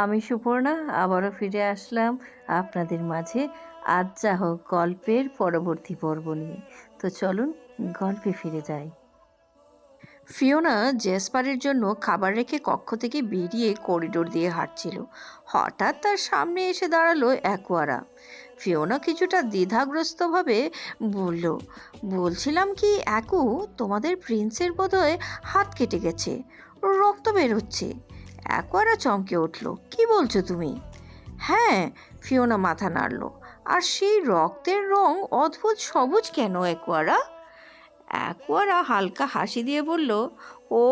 আমি সুপর্ণা আবারও ফিরে আসলাম আপনাদের মাঝে। আজ যা হোক গল্পের পরবর্তী পর্ব নিয়ে। তো চলুন গল্পে ফিরে যাই। ফিওনা জেসপারের জন্য খাবার রেখে কক্ষ থেকে বেরিয়ে করিডোর দিয়ে হাঁটছিল। হঠাৎ তার সামনে এসে দাঁড়ালো অ্যাকোয়ারা। ফিওনা কিছুটা দ্বিধাগ্রস্তভাবে বলল, বলছিলাম কি অ্যাকু, তোমাদের প্রিন্সের বোধহয় হাত কেটে গেছে, রক্ত বের হচ্ছে। অ্যাকোয়ারা চমকে উঠল, কি বলছো তুমি? হ্যাঁ, ফিওনা মাথা নাড়ল। আর সেই রক্তের রং অদ্ভুত সবুজ কেন অ্যাকোয়ারা? অ্যাকোয়ারা হালকা হাসি দিয়ে বলল, ও,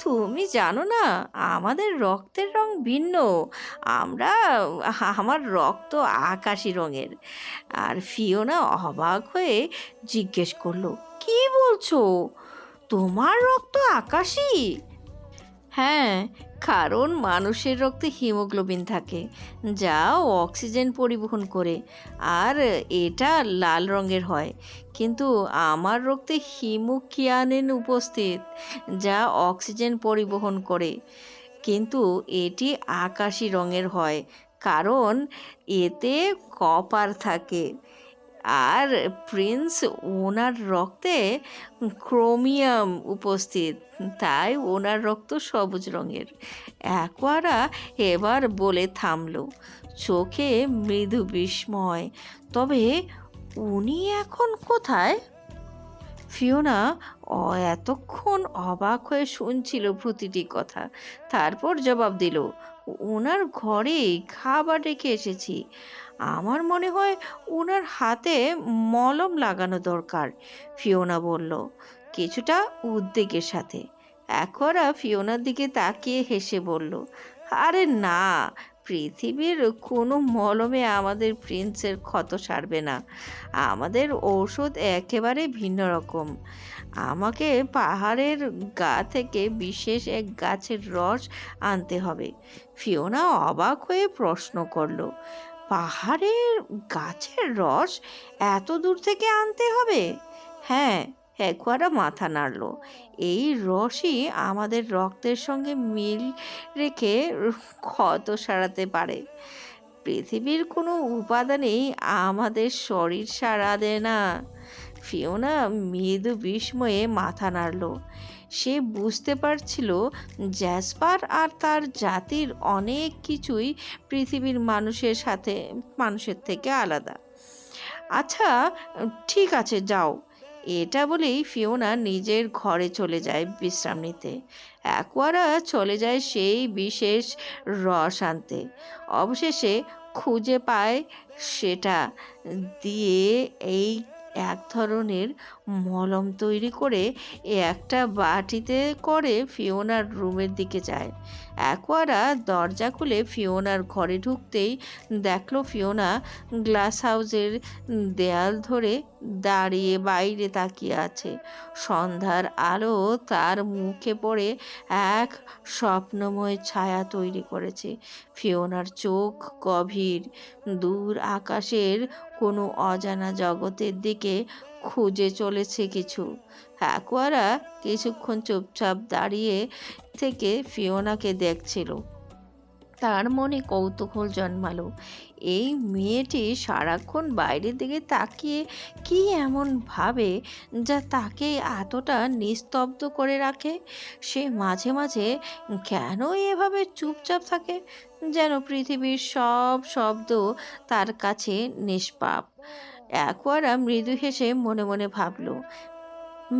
তুমি জানো না, আমাদের রক্তের রং ভিন্ন। আমরা আমার রক্ত আকাশি রঙের। আর ফিওনা অবাক হয়ে জিজ্ঞেস করলো, কি বলছো, তোমার রক্ত আকাশি? হ্যাঁ, কারণ মানুষের রক্তে হিমোগ্লোবিন থাকে, যা অক্সিজেন পরিবহন করে, আর এটা লাল রঙের হয়। কিন্তু আমার রক্তে হিমোকিয়ানিন উপস্থিত, যা অক্সিজেন পরিবহন করে, কিন্তু এটি আকাশি রঙের হয় কারণ এতে কপার থাকে। আর প্রিন্স, ওনার রক্তে ক্রোমিয়াম উপস্থিত, তাই ওনার রক্ত সবুজ রঙের। অ্যাকোয়ারা এবার বলে থামলো, চোখে মৃদু বিস্ময়। তবে উনি এখন কোথায়? ফিওনা এতক্ষণ অবাক হয়ে শুনছিল প্রতিটি কথা, তারপর জবাব দিল, ওনার ঘরে খাবার রেখে এসেছি। আমার মনে হয় ওনার হাতে মলম লাগানো দরকার, ফিওনা বলল কিছুটা উদ্বেগের সাথে। একরা ফিওনার দিকে তাকিয়ে হেসে বলল, আরে না, পৃথিবীর কোনো মলমে আমাদের প্রিন্সের ক্ষত সারবে না। আমাদের ঔষধ একেবারে ভিন্ন রকম। আমাকে পাহাড়ের গা থেকে বিশেষ এক গাছের রস আনতে হবে। ফিওনা অবাক হয়ে প্রশ্ন করল, পাহাড়ের গাছের রস এত দূর থেকে আনতে হবে? হ্যাঁ, একবারা মাথা নাড়ল। এই রসই আমাদের রক্তের সঙ্গে মিল রেখে ক্ষত সারাতে পারে। পৃথিবীর কোনো উপাদানেই আমাদের শরীর সাড়া দেয় না। ফিওনা মৃদু বিস্ময়ে মাথা নাড়ল। সে বুঝতে পারছিল জ্যাসপার আর তার জাতির অনেক কিছুই পৃথিবীর মানুষের থেকে আলাদা। আচ্ছা, ঠিক আছে, যাও। এটা বলেই ফিওনা নিজের ঘরে চলে যায় বিশ্রাম নিতে। অ্যাকোয়ারা চলে যায় সেই বিশেষ রস আনতে। অবশেষে খুঁজে পায় সেটা দিয়ে এই এক ধরনের মলম তৈরি করে একটা বাটিতে করে ফিওনার রুমের দিকে যায়। অ্যাকোয়ারা দরজা খুলে ফিওনার ঘরে ঢুকতেই দেখলো ফিওনা গ্লাস হাউসের দেয়াল ধরে দাঁড়িয়ে বাইরে তাকিয়ে আছে। সন্ধ্যার আলো তার মুখে পড়ে এক স্বপ্নময় ছায়া তৈরি করেছে। ফিওনার চোখ গভীর, দূর আকাশের কোনো অজানা জগতের দিকে খুঁজে চলেছে কিছু। অ্যাকোয়ারা কিছুক্ষণ চুপচাপ দাঁড়িয়ে থেকে ফিওনাকে দেখছিল। তার মনে কৌতূহল জন্মালো, এই মেয়েটি সারাক্ষণ বাইরের দিকে তাকিয়ে কি এমন ভাবে যা তাকে এতটা নিস্তব্ধ করে রাখে? সে মাঝে মাঝে কেন এভাবে চুপচাপ থাকে, যেন পৃথিবীর সব শব্দ তার কাছে নিষ্পাপ। একবারা মৃদু হেসে মনে মনে ভাবল,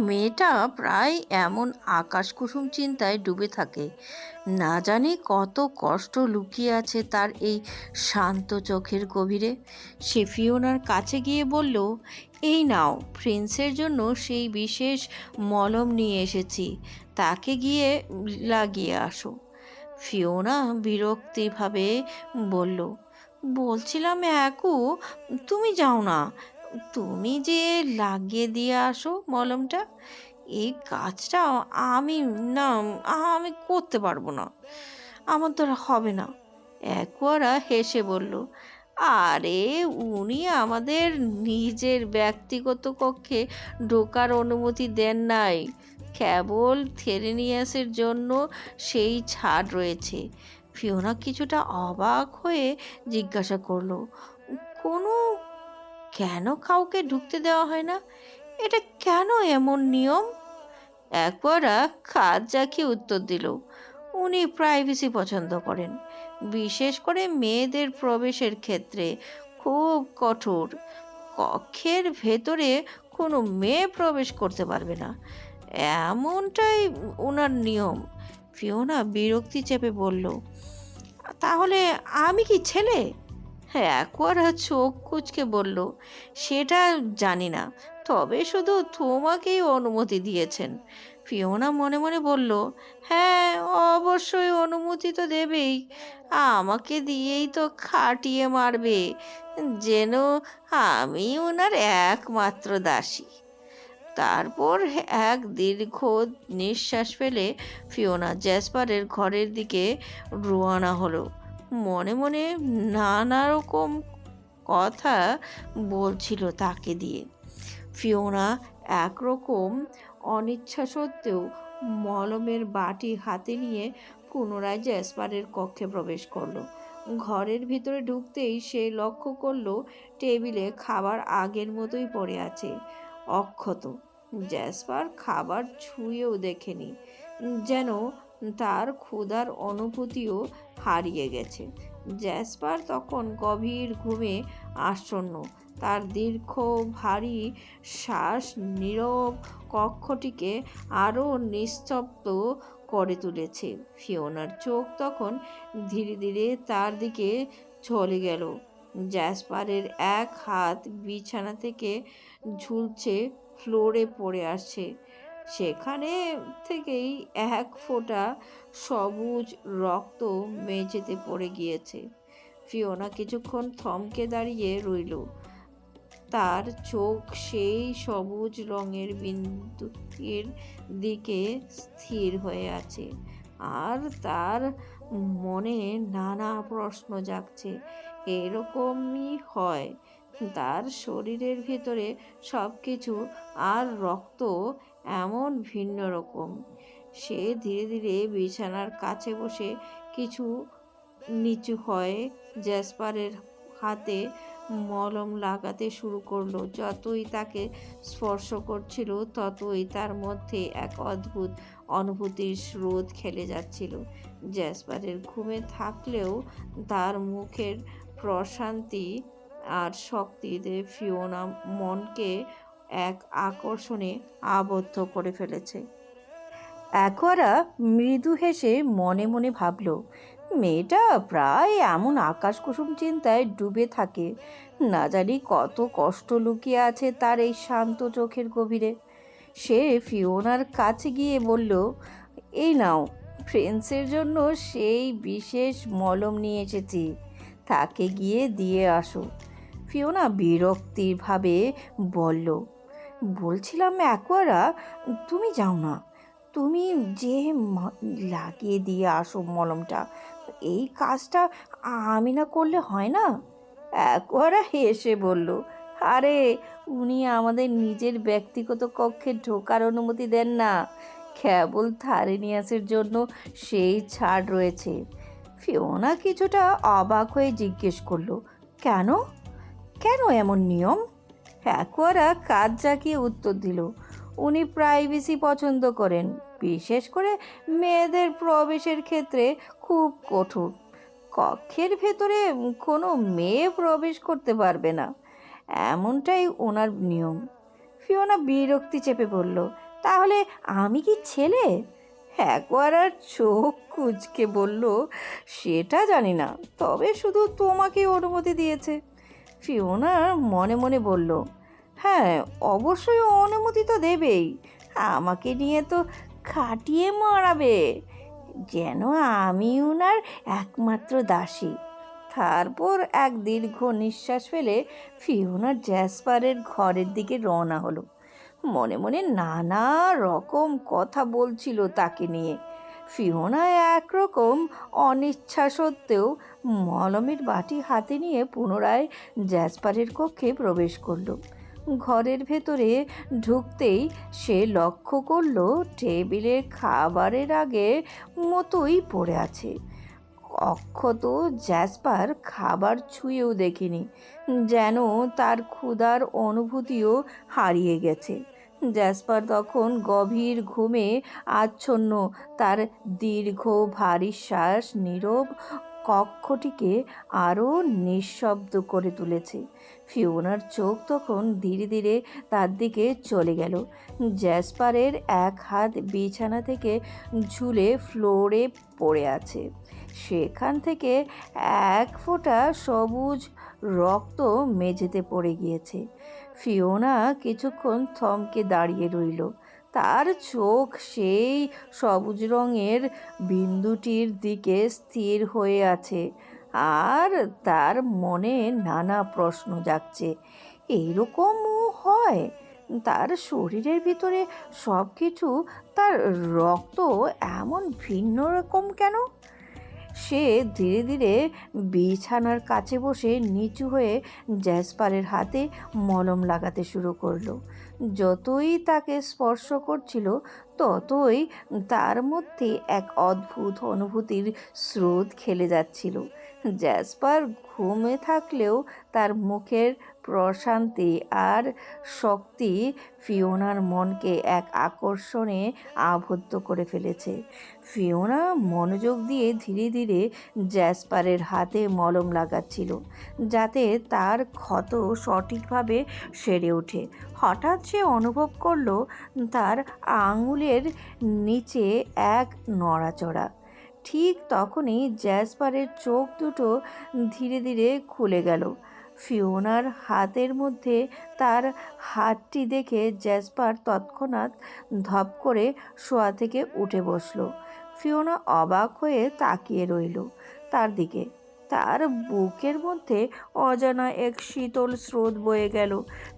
মেয়েটা প্রায় এমন আকাশকুসুম চিন্তায় ডুবে থাকে। না জানি কত কষ্ট লুকিয়ে আছে তার এই শান্ত চোখের গভীরে। সে ফিওনার কাছে গিয়ে বলল, এই নাও, প্রিন্সের জন্য সেই বিশেষ মলম নিয়ে এসেছি, তাকে গিয়ে লাগিয়ে আসো। ফিওনা বিরক্তিভাবে বলল, বলছিলাম একু, তুমি যাও না, তুমি যে লাগিয়ে দিয়ে আসো মলমটা। এই কাজটা আমি না আমি করতে পারবো না, আমার দ্বারা হবে না। একোয়ারা হেসে বলল, আরে, উনি আমাদের নিজের ব্যক্তিগত কক্ষে ঢোকার অনুমতি দেন নাই, কেবল থেরেনিয়াসের জন্য সেই ছাড় রয়েছে। ফিওনা কিছুটা অবাক হয়ে জিজ্ঞাসা করলো, কোনো কেন কাউকে ঢুকতে দেওয়া হয় না? এটা কেন এমন নিয়ম? একবারা খাদ জাকিয়ে উত্তর দিল, উনি প্রাইভেসি পছন্দ করেন, বিশেষ করে মেয়েদের প্রবেশের ক্ষেত্রে খুব কঠোর। কক্ষের ভেতরে কোনো মেয়ে প্রবেশ করতে পারবে না, এমনটাই ওনার নিয়ম। ফিওনা বিরক্তি চেপে বলল, তাহলে আমি কি ছেলে? হ্যাঁ, অ্যাকোয়ারা চোখ কুঁচকে বলল, সেটা জানি না, তবে শুধু তোমাকেই অনুমতি দিয়েছেন। ফিওনা মনে মনে বলল, হ্যাঁ অবশ্যই অনুমতি তো দেবেই, আমাকে দিয়েই তো খাটিয়ে মারবে, যেন আমি ওনার একমাত্র দাসী। তারপর এক দীর্ঘ নিঃশ্বাস ফেলে ফিওনা জ্যাসপারের ঘরের দিকে রওনা হলো। মনে মনে নানা রকম কথা বলছিল তাকে দিয়ে। ফিওনা একরকম অনিচ্ছা সত্ত্বেও মলমের বাটি হাতে নিয়ে পুনরায় জ্যাসপারের কক্ষে প্রবেশ করলো। ঘরের ভিতরে ঢুকতেই সে লক্ষ্য করলো টেবিলে খাবার আগের মতোই পড়ে আছে, অক্ষত। জ্যাসপার খাবার ছুঁয়েও দেখেনি, যেন তার ক্ষুধার অনুভূতিও হারিয়ে গেছে। জ্যাসপার তখন গভীর ঘুমে আচ্ছন্ন, তার দীর্ঘ ভারী শ্বাস নীরব কক্ষটিকে আরও নিস্তব্ধ করে তুলেছে। ফিওনার চোখ তখন ধীরে ধীরে তার দিকে চলে গেল। জ্যাসপারের এক হাত বিছানা থেকে ঝুলছে, ফ্লোরে পড়ে আসছে, সেখানে থেকেই এক ফোঁটা সবুজ রক্ত মেঝেতে পড়ে গিয়েছে। ফিওনা কিছুক্ষণ থমকে দাঁড়িয়ে রইল, তার চোখ সেই সবুজ রঙের বিন্দুটির দিকে স্থির হয়ে আছে, আর তার মনে নানা প্রশ্ন জাগছে। এরকমই হয়, তার শরীরের ভেতরে সব কিছু, আর রক্ত এমন ভিন্ন রকম। সে ধীরে ধীরে বিছানার কাছে বসে কিছু নিচু হয়ে জ্যাসপারের হাতে মলম লাগাতে শুরু করলো। যতই তাকে স্পর্শ করছিল ততই তার মধ্যে এক অদ্ভুত অনুভূতির স্রোত খেলে যাচ্ছিল। জ্যাসপারের ঘুমে থাকলেও তার মুখের প্রশান্তি আর শক্তিতে ফিওনা মনকে এক আকর্ষণে আবদ্ধ করে ফেলেছে। অ্যাকোয়ারা মৃদু হেসে মনে মনে ভাবল, মেয়েটা প্রায় এমন আকাশকুসুম চিন্তায় ডুবে থাকে, না জানি কত কষ্ট লুকিয়ে আছে তার এই শান্ত চোখের গভীরে। সে ফিওনার কাছে গিয়ে বলল, এই নাও, প্রিন্সের জন্য সেই বিশেষ মলম নিয়ে এসেছি, তাকে গিয়ে দিয়ে আসো। ফিওনা বিরক্তিভাবে বলল, বলছিলাম অ্যাকোয়ারা, তুমি যাও না, তুমি যে লাগিয়ে দিয়ে আসো মলমটা, এই কাজটা আমি না করলে হয় না? অ্যাকোয়ারা হেসে বলল, আরে উনি আমাদের নিজের ব্যক্তিগত কক্ষে ঢোকার অনুমতি দেন না, কেবল থারেনিয়াসের জন্য সেই ছাড় রয়েছে। ফিওনা কিছুটা অবাক হয়ে জিজ্ঞেস করলো, কেন কেন এমন নিয়ম? অ্যাকোয়ারা কাজ জাগিয়ে উত্তর দিল, উনি প্রাইভেসি পছন্দ করেন, বিশেষ করে মেয়েদের প্রবেশের ক্ষেত্রে খুব কঠোর। কক্ষের ভেতরে কোনো মেয়ে প্রবেশ করতে পারবে না, এমনটাই ওনার নিয়ম। ফিওনা বিরক্তি চেপে বলল, তাহলে আমি কি ছেলে? অ্যাকোয়ারার চোখ কুঁচকে বলল, সেটা জানি না, তবে শুধু তোমাকে অনুমতি দিয়েছে। ফিওনা মনে মনে বলল, হ্যাঁ অবশ্যই অনুমতি তো দেবেই, আমাকে নিয়ে তো খাটিয়ে মারাবে, যেন আমি উনার একমাত্র দাসী। তারপর এক দীর্ঘ নিঃশ্বাস ফেলে ফিওনা জ্যাসপারের ঘরের দিকে রওনা হলো। মনে মনে নানা রকম কথা বলছিল তাকে নিয়ে। ফিওনা একরকম অনিচ্ছা সত্ত্বেও মলমের বাটি হাতে নিয়ে পুনরায় জ্যাসপারের কক্ষে প্রবেশ করলো। ঘরের ভেতরে ঢুকতেই সে লক্ষ্য করলো টেবিলে খাবারের আগে মতোই পড়ে আছে, অক্ষত জ্যাসপার খাবার ছুঁয়েও দেখেনি, যেন তার ক্ষুধার অনুভূতিও হারিয়ে গেছে। জ্যাসপার তখন গভীর ঘুমে আচ্ছন্ন, তার দীর্ঘ ভারী শ্বাস নীরব কক্ষটিকে আরও নিঃশব্দ করে তুলেছে। ফিওনার চোখ তখন ধীরে ধীরে তার দিকে চলে গেল। জ্যাসপারের এক হাত বিছানা থেকে ঝুলে ফ্লোরে পড়ে আছে, সেখান থেকে এক ফোঁটা সবুজ রক্ত মেঝেতে পড়ে গিয়েছে। ফিওনা কিছুক্ষণ থমকে দাঁড়িয়ে রইল, তার চোখ সেই সবুজ রঙের বিন্দুটির দিকে স্থির হয়ে আছে, আর তার মনে নানা প্রশ্ন জাগছে। এইরকমও হয়? তার শরীরের ভিতরে সব কিছু, তার রক্ত এমন ভিন্ন রকম কেন? সে ধীরে ধীরে বিছানার কাছে বসে নিচু হয়ে জ্যাসপারের হাতে মলম লাগাতে শুরু করলো। যতই তাকে স্পর্শ করছিল, ততই তার মধ্যে এক অদ্ভুত অনুভূতির স্রোত খেলে যাচ্ছিল। জ্যাসপার ঘুমে থাকলেও তার মুখের প্রশান্তি আর শক্তি ফিওনার মনকে এক আকর্ষণে আবদ্ধ করে ফেলেছে। ফিওনা মনোযোগ দিয়ে ধীরে ধীরে জ্যাসপারের হাতে মলম লাগাচ্ছিল, যাতে তার ক্ষত সঠিকভাবে সেরে ওঠে। হঠাৎ সে অনুভব করল তার আঙুলের নিচে এক নড়াচড়া। ঠিক তখনই জ্যাসপারের চোখ দুটো ধীরে ধীরে খুলে গেল। ফিওনার হাতের মধ্যে তার হাতটি দেখে জ্যাসপার তৎক্ষণাৎ ধপ করে শোয়া থেকে উঠে বসল। ফিওনা অবাক হয়ে তাকিয়ে রইল তার দিকে। তার বুকের মধ্যে অজানা এক শীতল স্রোত বয়ে গেল।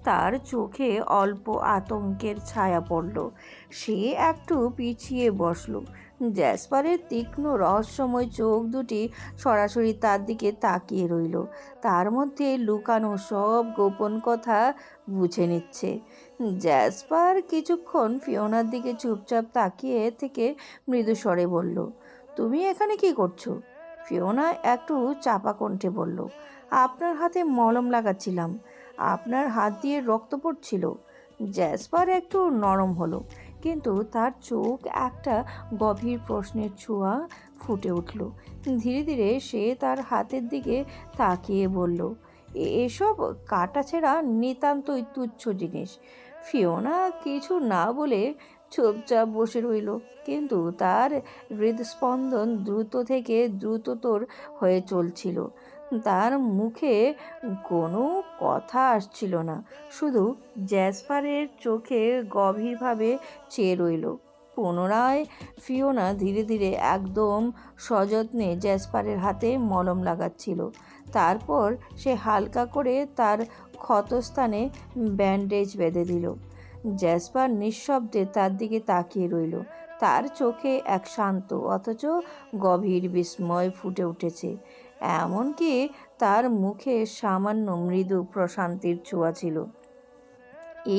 তার চোখে অল্প আতঙ্কের ছায়া পড়ল। সে একটু পিছিয়ে বসল। জ্যাসপারের তীক্ষ্ণ রহস্যময় চোখ দুটি সরাসরি তার দিকে তাকিয়ে রইল, তার মধ্যে লুকানো সব গোপন কথা বুঝে নিচ্ছে। জ্যাসপার কিছুক্ষণ ফিওনার দিকে চুপচাপ তাকিয়ে থেকে মৃদু স্বরে বলল, তুমি এখানে কি করছো? ফিওনা একটু চাপা কণ্ঠে বলল, আপনার হাতে মলম লাগাচ্ছিলাম, আপনার হাত দিয়ে রক্ত পড়ছিল। জ্যাসপার একটু নরম হলো, কিন্তু তার চোখ একটা গভীর প্রশ্নের ছোঁয়া ফুটে উঠল। ধীরে ধীরে সে তার হাতের দিকে তাকিয়ে বলল, এসব কাটাছেঁড়া নিতান্তই তুচ্ছ জিনিস। ফিওনা কিছু না বলে চুপচাপ বসে রইল, কিন্তু তার হৃদস্পন্দন দ্রুত থেকে দ্রুততর হয়ে চলছিল। তার মুখে কোনো কথা আসছিল না, শুধু জ্যাসপারের চোখে গভীরভাবে চেয়ে রইল। পুনরায় ফিওনা ধীরে ধীরে একদম সযত্নে জ্যাসপারের হাতে মলম লাগাচ্ছিল। তারপর সে হালকা করে তার ক্ষতস্থানে ব্যান্ডেজ বেঁধে দিল। জ্যাসপার নিঃশব্দে তার দিকে তাকিয়ে রইল। তার চোখে এক শান্ত অথচ গভীর বিস্ময় ফুটে উঠেছে, এমনকি তার মুখে সামান্য মৃদু প্রশান্তির ছোঁয়া ছিল।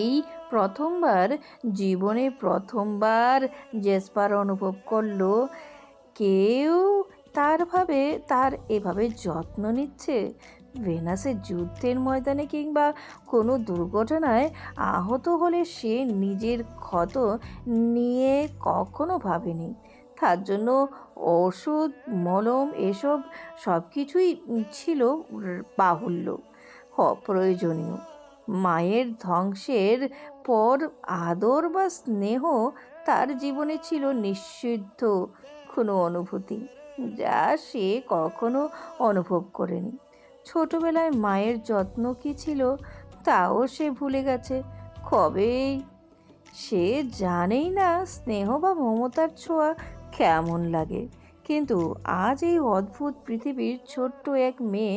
এই প্রথমবার, জীবনে প্রথমবার জ্যাসপার অনুভব করল কেউ তার এভাবে যত্ন নিচ্ছে। ভেনাসের যুদ্ধের ময়দানে কিংবা কোনো দুর্ঘটনায় আহত হলে সে নিজের ক্ষত নিয়ে কখনো ভাবেনি। তার জন্য ওষুধ, মলম এসব সব কিছুই ছিল বাহুল্য, অপ্রয়োজনীয়। মায়ের ধ্বংসের পর আদর বা স্নেহ তার জীবনে ছিল নিষিদ্ধ কোনো অনুভূতি, যা সে কখনো অনুভব করেনি। ছোটবেলায় মায়ের যত্ন কী ছিল তাও সে ভুলে গেছে কবেই। সে জানেই না স্নেহ বা মমতার ছোঁয়া কেমন লাগে। কিন্তু আজ এই অদ্ভুত পৃথিবীর ছোট্ট এক মেয়ে,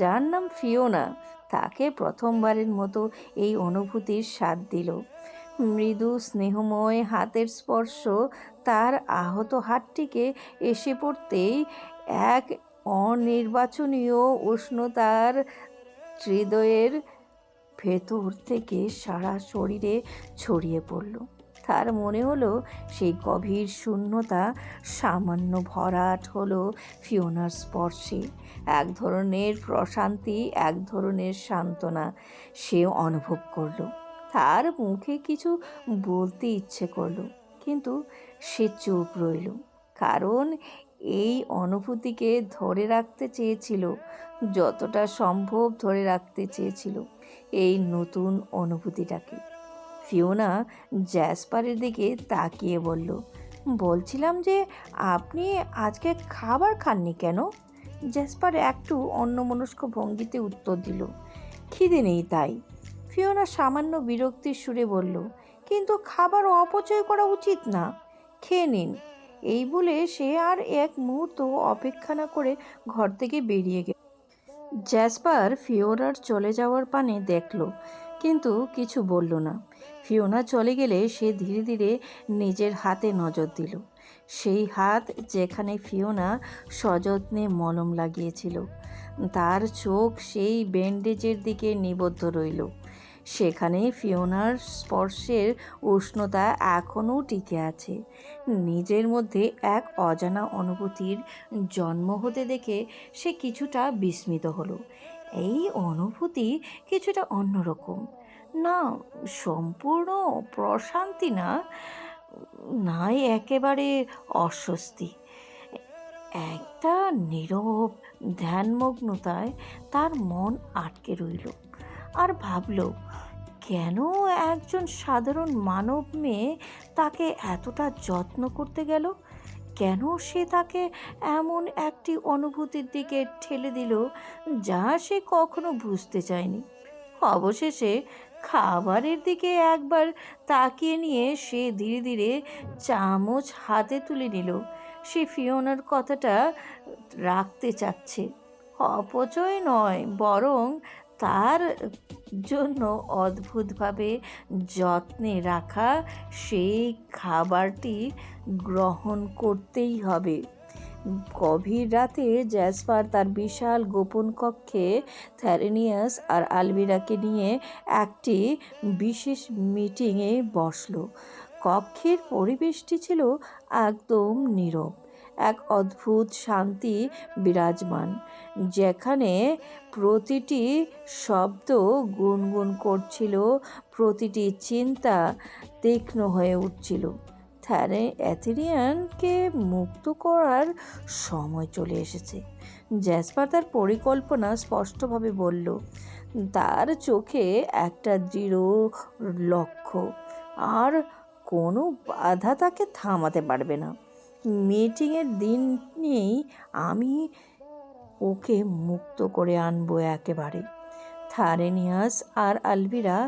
যার নাম ফিওনা, তাকে প্রথমবারের মতো এই অনুভূতির স্বাদ দিল। মৃদু স্নেহময় হাতের স্পর্শ তার আহত হাতটিকে এসে পড়তেই এক অনির্বাচনীয় উষ্ণতার হৃদয়ের ভেতর থেকে সারা শরীরে ছড়িয়ে পড়ল। তার মনে হলো সেই গভীর শূন্যতা সামান্য ভরাট হলো ফিওনার স্পর্শে। এক ধরনের প্রশান্তি, এক ধরনের সান্ত্বনা সে অনুভব করলো। তার মুখে কিছু বলতে ইচ্ছে করলো, কিন্তু সে চুপ রইল, কারণ এই অনুভূতিকে ধরে রাখতে চেয়েছিল, যতটা সম্ভব ধরে রাখতে চেয়েছিল এই নতুন অনুভূতিটাকে। ফিওনা জ্যাসপারের দিকে তাকিয়ে বলল, বলছিলাম যে আপনি আজকে খাবার খাননি কেন? জ্যাসপার একটু অন্যমনস্ক ভঙ্গিতে উত্তর দিল, খিদে নেই তাই। ফিওনা সামান্য বিরক্তির সুরে বলল, কিন্তু খাবার অপচয় করা উচিত না, খেয়ে নিন। এই বলে সে আর এক মুহূর্ত অপেক্ষা না করে ঘর থেকে বেরিয়ে গেল। জ্যাসপার ফিওনার চলে যাওয়ার পানে দেখল, কিন্তু কিছু বলল না। ফিওনা চলে গেলে সে ধীরে ধীরে নিজের হাতে নজর দিল, সেই হাত যেখানে ফিওনা সযত্নে মলম লাগিয়েছিল। তার চোখ সেই ব্যান্ডেজের দিকে নিবদ্ধ রইল। সেখানে ফিওনার স্পর্শের উষ্ণতা এখনও টিকে আছে। নিজের মধ্যে এক অজানা অনুভূতির জন্ম হতে দেখে সে কিছুটা বিস্মিত হলো। এই অনুভূতি কিছুটা অন্যরকম, না সম্পূর্ণ প্রশান্তি না, নাই একেবারে অস্বস্তি। একটা নীরব ধ্যানমগ্নতায় তার মন আটকে রইল, আর ভাবল, কেন একজন সাধারণ মানব মেয়ে তাকে এতটা যত্ন করতে গেল? কেন সে তাকে এমন একটি অনুভূতির দিকে ঠেলে দিল যা সে কখনো বুঝতে চায়নি? অবশেষে খাবারের দিকে একবার তাকিয়ে নিয়ে সে ধীরে ধীরে চামচ হাতে তুলে নিল। সে ফিওনার কথাটা রাখতে চাচ্ছে, অপচয় নয়, বরং তার জন্য অদ্ভুতভাবে যত্নে রাখা সেই খাবারটি গ্রহণ করতেই হবে। গভীর রাতে জ্যাসপার তার বিশাল গোপন কক্ষে থ্যারেনিয়াস আর আলভিরাকে নিয়ে একটি বিশেষ মিটিংয়ে বসল। কক্ষের পরিবেশটি ছিল একদম নীরব, এক অদ্ভুত শান্তি বিরাজমান, যেখানে প্রতিটি শব্দ গুনগুন করছিল, প্রতিটি চিন্তা তীক্ষ্ণ হয়ে উঠছিল। অ্যাথেরিয়ানকে মুক্ত করার সময় চলে এসেছে। জ্যাসপার তার পরিকল্পনা স্পষ্টভাবে বলল, তার চোখে একটা দৃঢ় লক্ষ্য, আর কোনো বাধা তাকে থামাতে পারবে না। মিটিংয়ের দিনই আমি ওকে মুক্ত করে আনবো একেবারে। থারেনিয়াস আর আলভিরা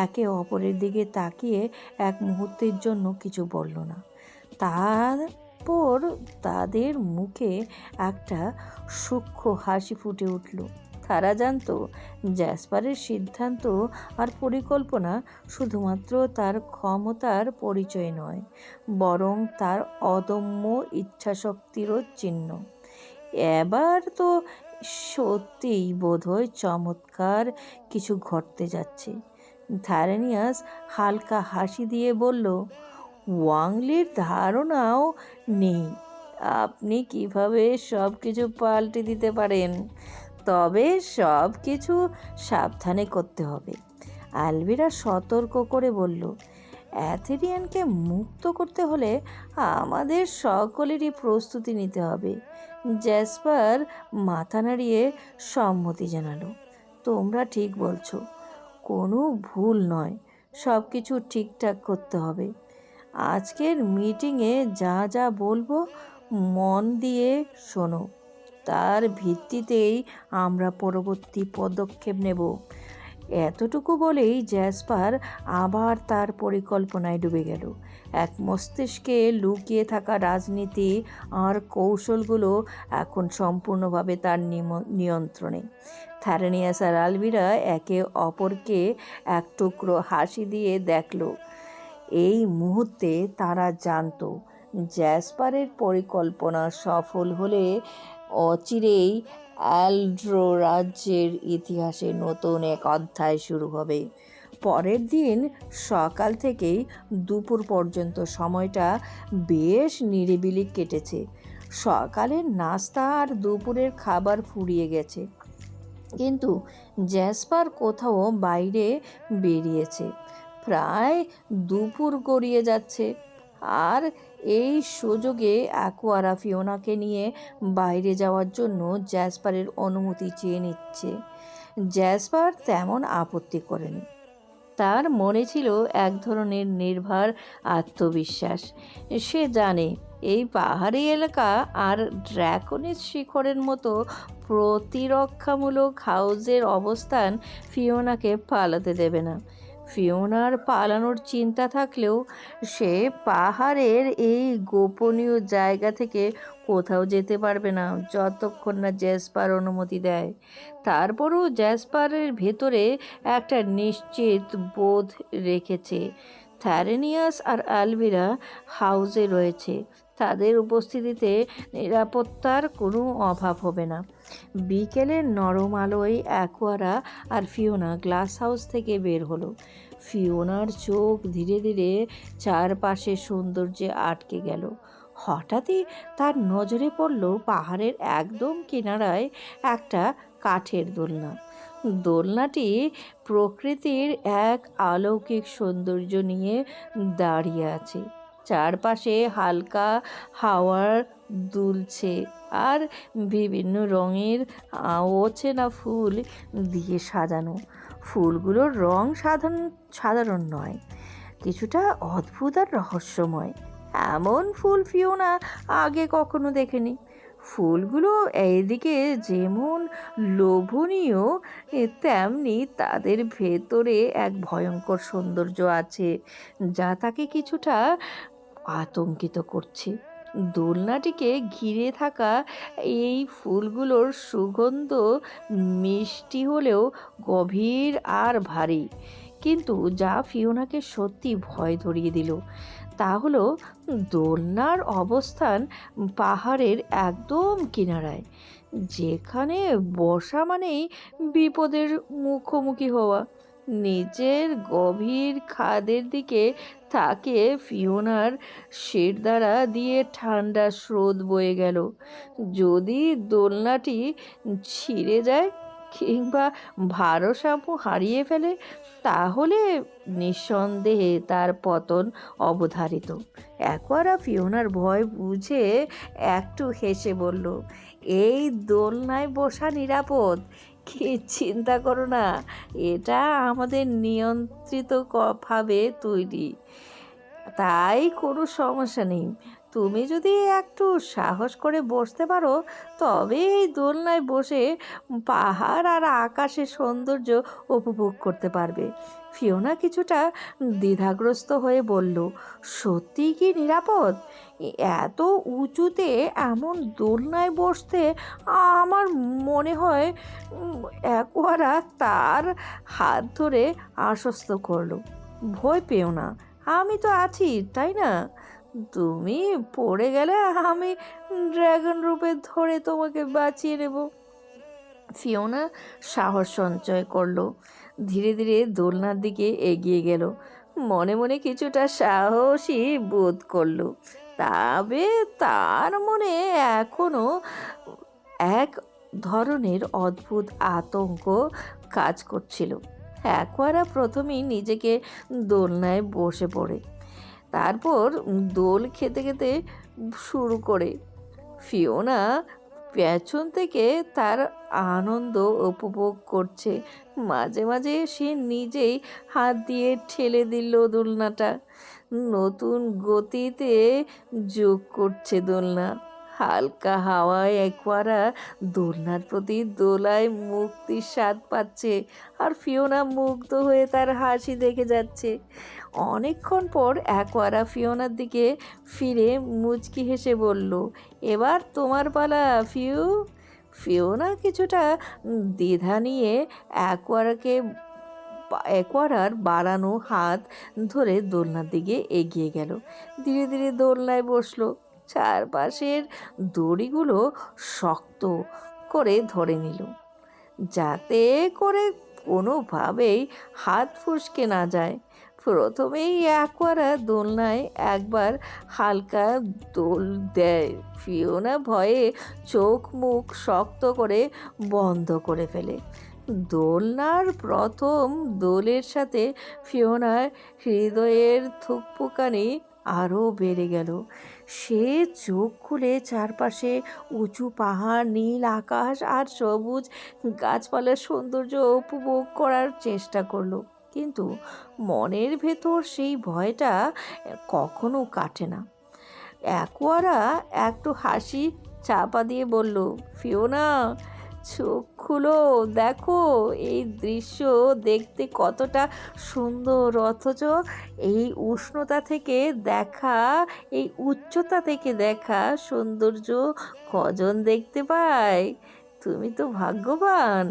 একে অপরের দিকে তাকিয়ে এক মুহূর্তের জন্য কিছু বলল না। তারপর তাদের মুখে একটা সূক্ষ্ম হাসি ফুটে উঠল। তারা জানত জ্যাসপারের সিদ্ধান্ত আর পরিকল্পনা শুধুমাত্র তার ক্ষমতার পরিচয় নয়, বরং তার অদম্য ইচ্ছাশক্তিরও চিহ্ন। এবার তো সত্যিই বোধহয় চমৎকার কিছু ঘটতে যাচ্ছে। থারেনিয়াস হালকা হাসি দিয়ে বলল, ওয়াংলির ধারণাও নেই আপনি কিভাবে সব কিছু পাল্টে দিতে পারেন, তবে সব কিছু সাবধানে করতে হবে। আলভিরা সতর্ক করে বলল, অ্যাথেরিয়ানকে মুক্ত করতে হলে আমাদের সকলেরই প্রস্তুতি নিতে হবে। জ্যাসপার মাথা নাড়িয়ে সম্মতি জানালো, তোমরা ঠিক বলছো, কোনো ভুল নয়, সব কিছু ঠিকঠাক করতে হবে। আজকের মিটিংয়ে যা যা বলবো মন দিয়ে শোনো, তার ভিত্তিতেই আমরা পরবর্তী পদক্ষেপ নেব। এতটুকু বলেই জ্যাসপার আবার তার পরিকল্পনায় ডুবে গেল। এক মস্তিষ্কে লুকিয়ে থাকা রাজনীতি আর কৌশলগুলো এখন সম্পূর্ণভাবে তার নিয়ন্ত্রণে। থারেনিয়াস আর আলভিরা একে অপরকে এক টুকরো হাসি দিয়ে দেখল। এই মুহূর্তে তারা জানত জ্যাসপারের পরিকল্পনা সফল হলে অচিরেই অ্যালড্রো রাজ্যের ইতিহাসে নতুন এক অধ্যায় শুরু হবে। পরের দিন সকাল থেকেই দুপুর পর্যন্ত সময়টা বেশ নিরিবিলি কেটেছে। সকালের নাস্তা আর দুপুরের খাবার ফুরিয়ে গেছে, কিন্তু জ্যাসপার কোথাও বাইরে বেরিয়েছে। প্রায় দুপুর গড়িয়ে যাচ্ছে, আর এই সুযোগে অ্যাকোয়ারা ফিওনাকে নিয়ে বাইরে যাওয়ার জন্য জ্যাসপারের অনুমতি চেয়ে নিচ্ছে। জ্যাসপার তেমন আপত্তি করেনি। তার মনে ছিল এক ধরনের নির্ভর আত্মবিশ্বাস। সে জানে এই পাহাড়ি এলাকা আর ড্রাকনের শিখরের মতো প্রতিরক্ষামূলক হাউজের অবস্থান ফিওনাকে পালাতে দেবে না। ফিওনার পালানোর চিন্তা থাকলেও সে পাহাড়ের এই গোপনীয় জায়গা থেকে কোথাও যেতে পারবে না যতক্ষণ না জ্যাসপার অনুমতি দেয়। তারপরও জ্যাসপারের ভেতরে একটা নিশ্চিত বোধ রেখেছে থ্যারেনিয়াস আর আলভিরা হাউসে রয়েছে। তাদের উপস্থিতিতে নিরাপত্তার কোনো অভাব হবে না। বিকেলের নরম আলোয় অ্যাকোয়ারা আর ফিওনা গ্লাস হাউস থেকে বের হলো। ফিওনার চোখ ধীরে ধীরে চারপাশে সৌন্দর্যে আটকে গেল। হঠাৎই তার নজরে পড়ল পাহাড়ের একদম কিনারায় একটা কাঠের দোলনা। দোলনাটি প্রকৃতির এক অলৌকিক সৌন্দর্য নিয়ে দাঁড়িয়ে আছে। চারপাশে হালকা হাওয়ার দুলছে, আর বিভিন্ন রঙের অচেনা ফুল দিয়ে সাজানো। ফুলগুলোর রং সাধারণ নয়, কিছুটা অদ্ভুত আর রহস্যময়। এমন ফুল ফিওনা আগে কখনো দেখেনি। ফুলগুলো এইদিকে যেমন লোভনীয়, তেমনি তাদের ভেতরে এক ভয়ঙ্কর সৌন্দর্য আছে যা তাকে কিছুটা আতঙ্কিত করছে। দোলনাটিকে ঘিরে থাকা এই ফুলগুলোর সুগন্ধ মিষ্টি হলেও গভীর আর ভারী। কিন্তু যা ফিওনাকে সত্যি ভয় ধরিয়ে দিল তা হলো দোলনার অবস্থান পাহাড়ের একদম কিনারায়, যেখানে বসা মানেই বিপদের মুখোমুখি হওয়া। নিচের গভীর খাদের দিকে তাকে ফিওনার শিরদাঁড়া দিয়ে ঠান্ডা স্রোত বয়ে গেল। যদি দোলনাটি ছিঁড়ে যায় কিংবা ভারসাম্য হারিয়ে ফেলে, তাহলে নিঃসন্দেহে তার পতন অবধারিত। অ্যাকোয়ারা ফিওনার ভয় বুঝে একটু হেসে বলল, এই দোলনায় বসা নিরাপদ, কি চিন্তা করো না, এটা আমাদের নিয়ন্ত্রিত ভাবে তৈরি, তাই কোনো সমস্যা নেই। তুমি যদি একটু সাহস করে বসতে পারো তবে এই দোলনায় বসে পাহাড় আর আকাশের সৌন্দর্য উপভোগ করতে পারবে। ফিওনা কিছুটা দ্বিধাগ্রস্ত হয়ে বলল, সত্যিই কি নিরাপদ? এত উঁচুতে এমন দোলনায় বসতে আমার মনে হয়। অ্যাকোয়ারা তার হাত ধরে আশ্বস্ত করলো, ভয় পেও না, আমি তো আছি, তাই না? তুমি পড়ে গেলে আমি ড্রাগন রূপে ধরে তোমাকে বাঁচিয়ে নেব। ফিওনা সাহস সঞ্চয় করলো, ধীরে ধীরে দোলনার দিকে এগিয়ে গেল। মনে মনে কিছুটা সাহসী বোধ করলো, তবে তার মনে এখনো এক ধরনের অদ্ভুত আতঙ্ক কাজ করছিল। অ্যাকোয়ারা প্রথমেই নিজেকে দোলনায় বসে পড়ে, তারপর দোল খেতে খেতে শুরু করে। ফিওনা পেছন থেকে তার আনন্দ উপভোগ করছে। মাঝে মাঝে সে নিজেই হাত দিয়ে ঠেলে দিল দোলনাটা, নতুন গতিতে যোগ করছে দোলনা। হালকা হাওয়ায় অ্যাকোয়ারা দোলনার প্রতি দোলায় মুক্তির স্বাদ পাচ্ছে, আর ফিওনা মুগ্ধ হয়ে তার হাসি দেখে যাচ্ছে। অনেকক্ষণ পর অ্যাকোয়ারা ফিওনার দিকে ফিরে মুচকি হেসে বলল, এবার তোমার পালা ফিউ। ফিওনা কিছুটা দ্বিধা নিয়ে অ্যাকোয়ারার বাড়ানো হাত ধরে দোলনার দিকে এগিয়ে গেল। ধীরে ধীরে দোলনায় বসলো, চারপাশের দড়িগুলো শক্ত করে ধরে নিল যাতে করে কোনোভাবেই হাত ফসকে না যায়। প্রথমেই অ্যাকোয়ারা দোলনায় একবার হালকা দোল দেয়। ফিওনা ভয়ে চোখ মুখ শক্ত করে বন্ধ করে ফেলে। দোলনার প্রথম দোলের সাথে ফিওনার হৃদয়ের থুকপুকানি আরও বেড়ে গেল। সে চোখ খুলে চারপাশে উঁচু পাহাড়, নীল আকাশ আর সবুজ গাছপালার সৌন্দর্য উপভোগ করার চেষ্টা করলো। কিন্তু মনের ভেতর সেই ভয়টা কখনো কাটে না। অ্যাকোয়ারা একটু হাসি চাপা দিয়ে বলল, ফিওনা, চোখ খুলো, দেখো এই দৃশ্য দেখতে কতটা সুন্দর, অথচ এই উষ্ণতা থেকে দেখা, এই উচ্চতা থেকে দেখা সৌন্দর্য কজন দেখতে পায়? তুমি তো ভাগ্যবান।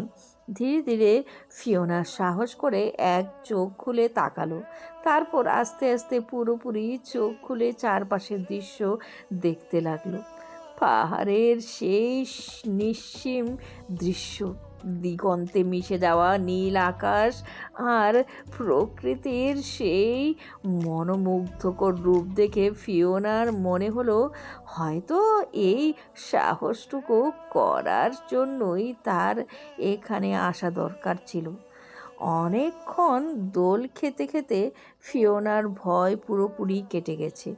ধীরে ধীরে ফিওনা সাহস করে এক চোখ খুলে তাকালো। তারপর আস্তে আস্তে পুরোপুরি চোখ খুলে চারপাশের দৃশ্য দেখতে লাগলো। পাহাড়ের সেই নিঃসীম দৃশ্য, দিগন্তে মিশে যাওয়া নীল আকাশ আর প্রকৃতির সেই মনোমুগ্ধকর রূপ দেখে ফিওনার মনে হলো হয়তো এই সাহসটুকু করার জন্যই তার এখানে আসা দরকার ছিল। অনেকক্ষণ দোল খেতে খেতে ফিওনার ভয় পুরোপুরি কেটে গেছে।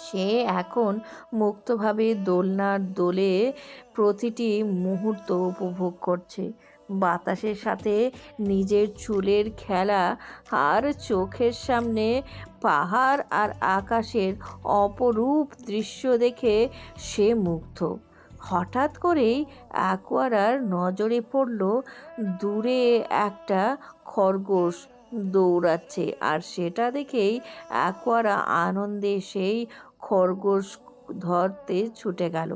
সে এখন মুক্তভাবে দোলনার দোলে প্রতিটি মুহূর্ত উপভোগ করছে। বাতাসের সাথে নিজের চুলের খেলা আর চোখের সামনে পাহাড় আর আকাশের অপরূপ দৃশ্য দেখে সে মুগ্ধ। হঠাৎ করেই অ্যাকোয়ারার নজরে পড়ল দূরে একটা খরগোশ দৌড়াচ্ছে, আর সেটা দেখেই অ্যাকোয়ারা আনন্দে সেই খরগোশ ধরতে ছুটে গেল।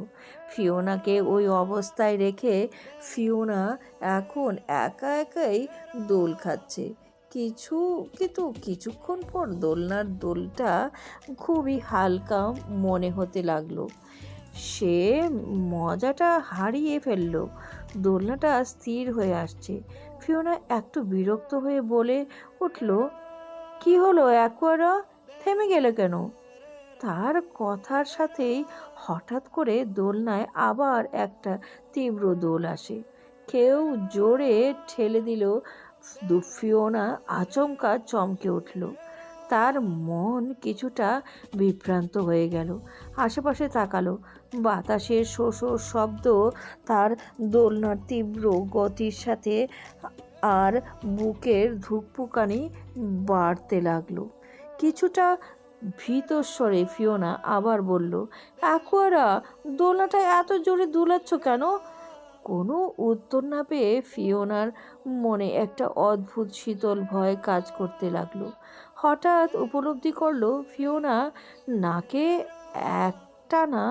ফিওনাকে ওই অবস্থায় রেখে ফিওনা এখন একা একাই দোল খাচ্ছে। কিন্তু কিছুক্ষণ পর দোলনার দোলটা খুবই হালকা মনে হতে লাগলো। সে মজাটা হারিয়ে ফেলল। দোলনাটা স্থির হয়ে আসছে। ফিওনা একটু বিরক্ত হয়ে বলে উঠল, কি হলো অ্যাকোয়ারা, থেমে গেলে কেন? তার কথার সাথেই হঠাৎ করে দোলনায় আবার একটা তীব্র দোল আসে। কেউ জোরে ঠেলে দিল। ফিওনা আচমকা চমকে উঠল। তার মন কিছুটা বিভ্রান্ত হয়ে গেল। আশেপাশে তাকালো। বাতাসের শো শো শব্দ তার দোলনার তীব্র গতির সাথে আর বুকের ধুকপুকানি বাড়তে লাগলো। কিছুটা ভীত স্বরে ফিওনা আবার বলল, অ্যাকোয়ারা, দোলনাটা এত জোরে দুলাচ্ছ কেন? কোনো উত্তর না পেয়ে ফিওনার মনে একটা অদ্ভুত শীতল ভয় কাজ করতে লাগলো। হঠাৎ উপলব্ধি করলো ফিওনা নাকে একটানা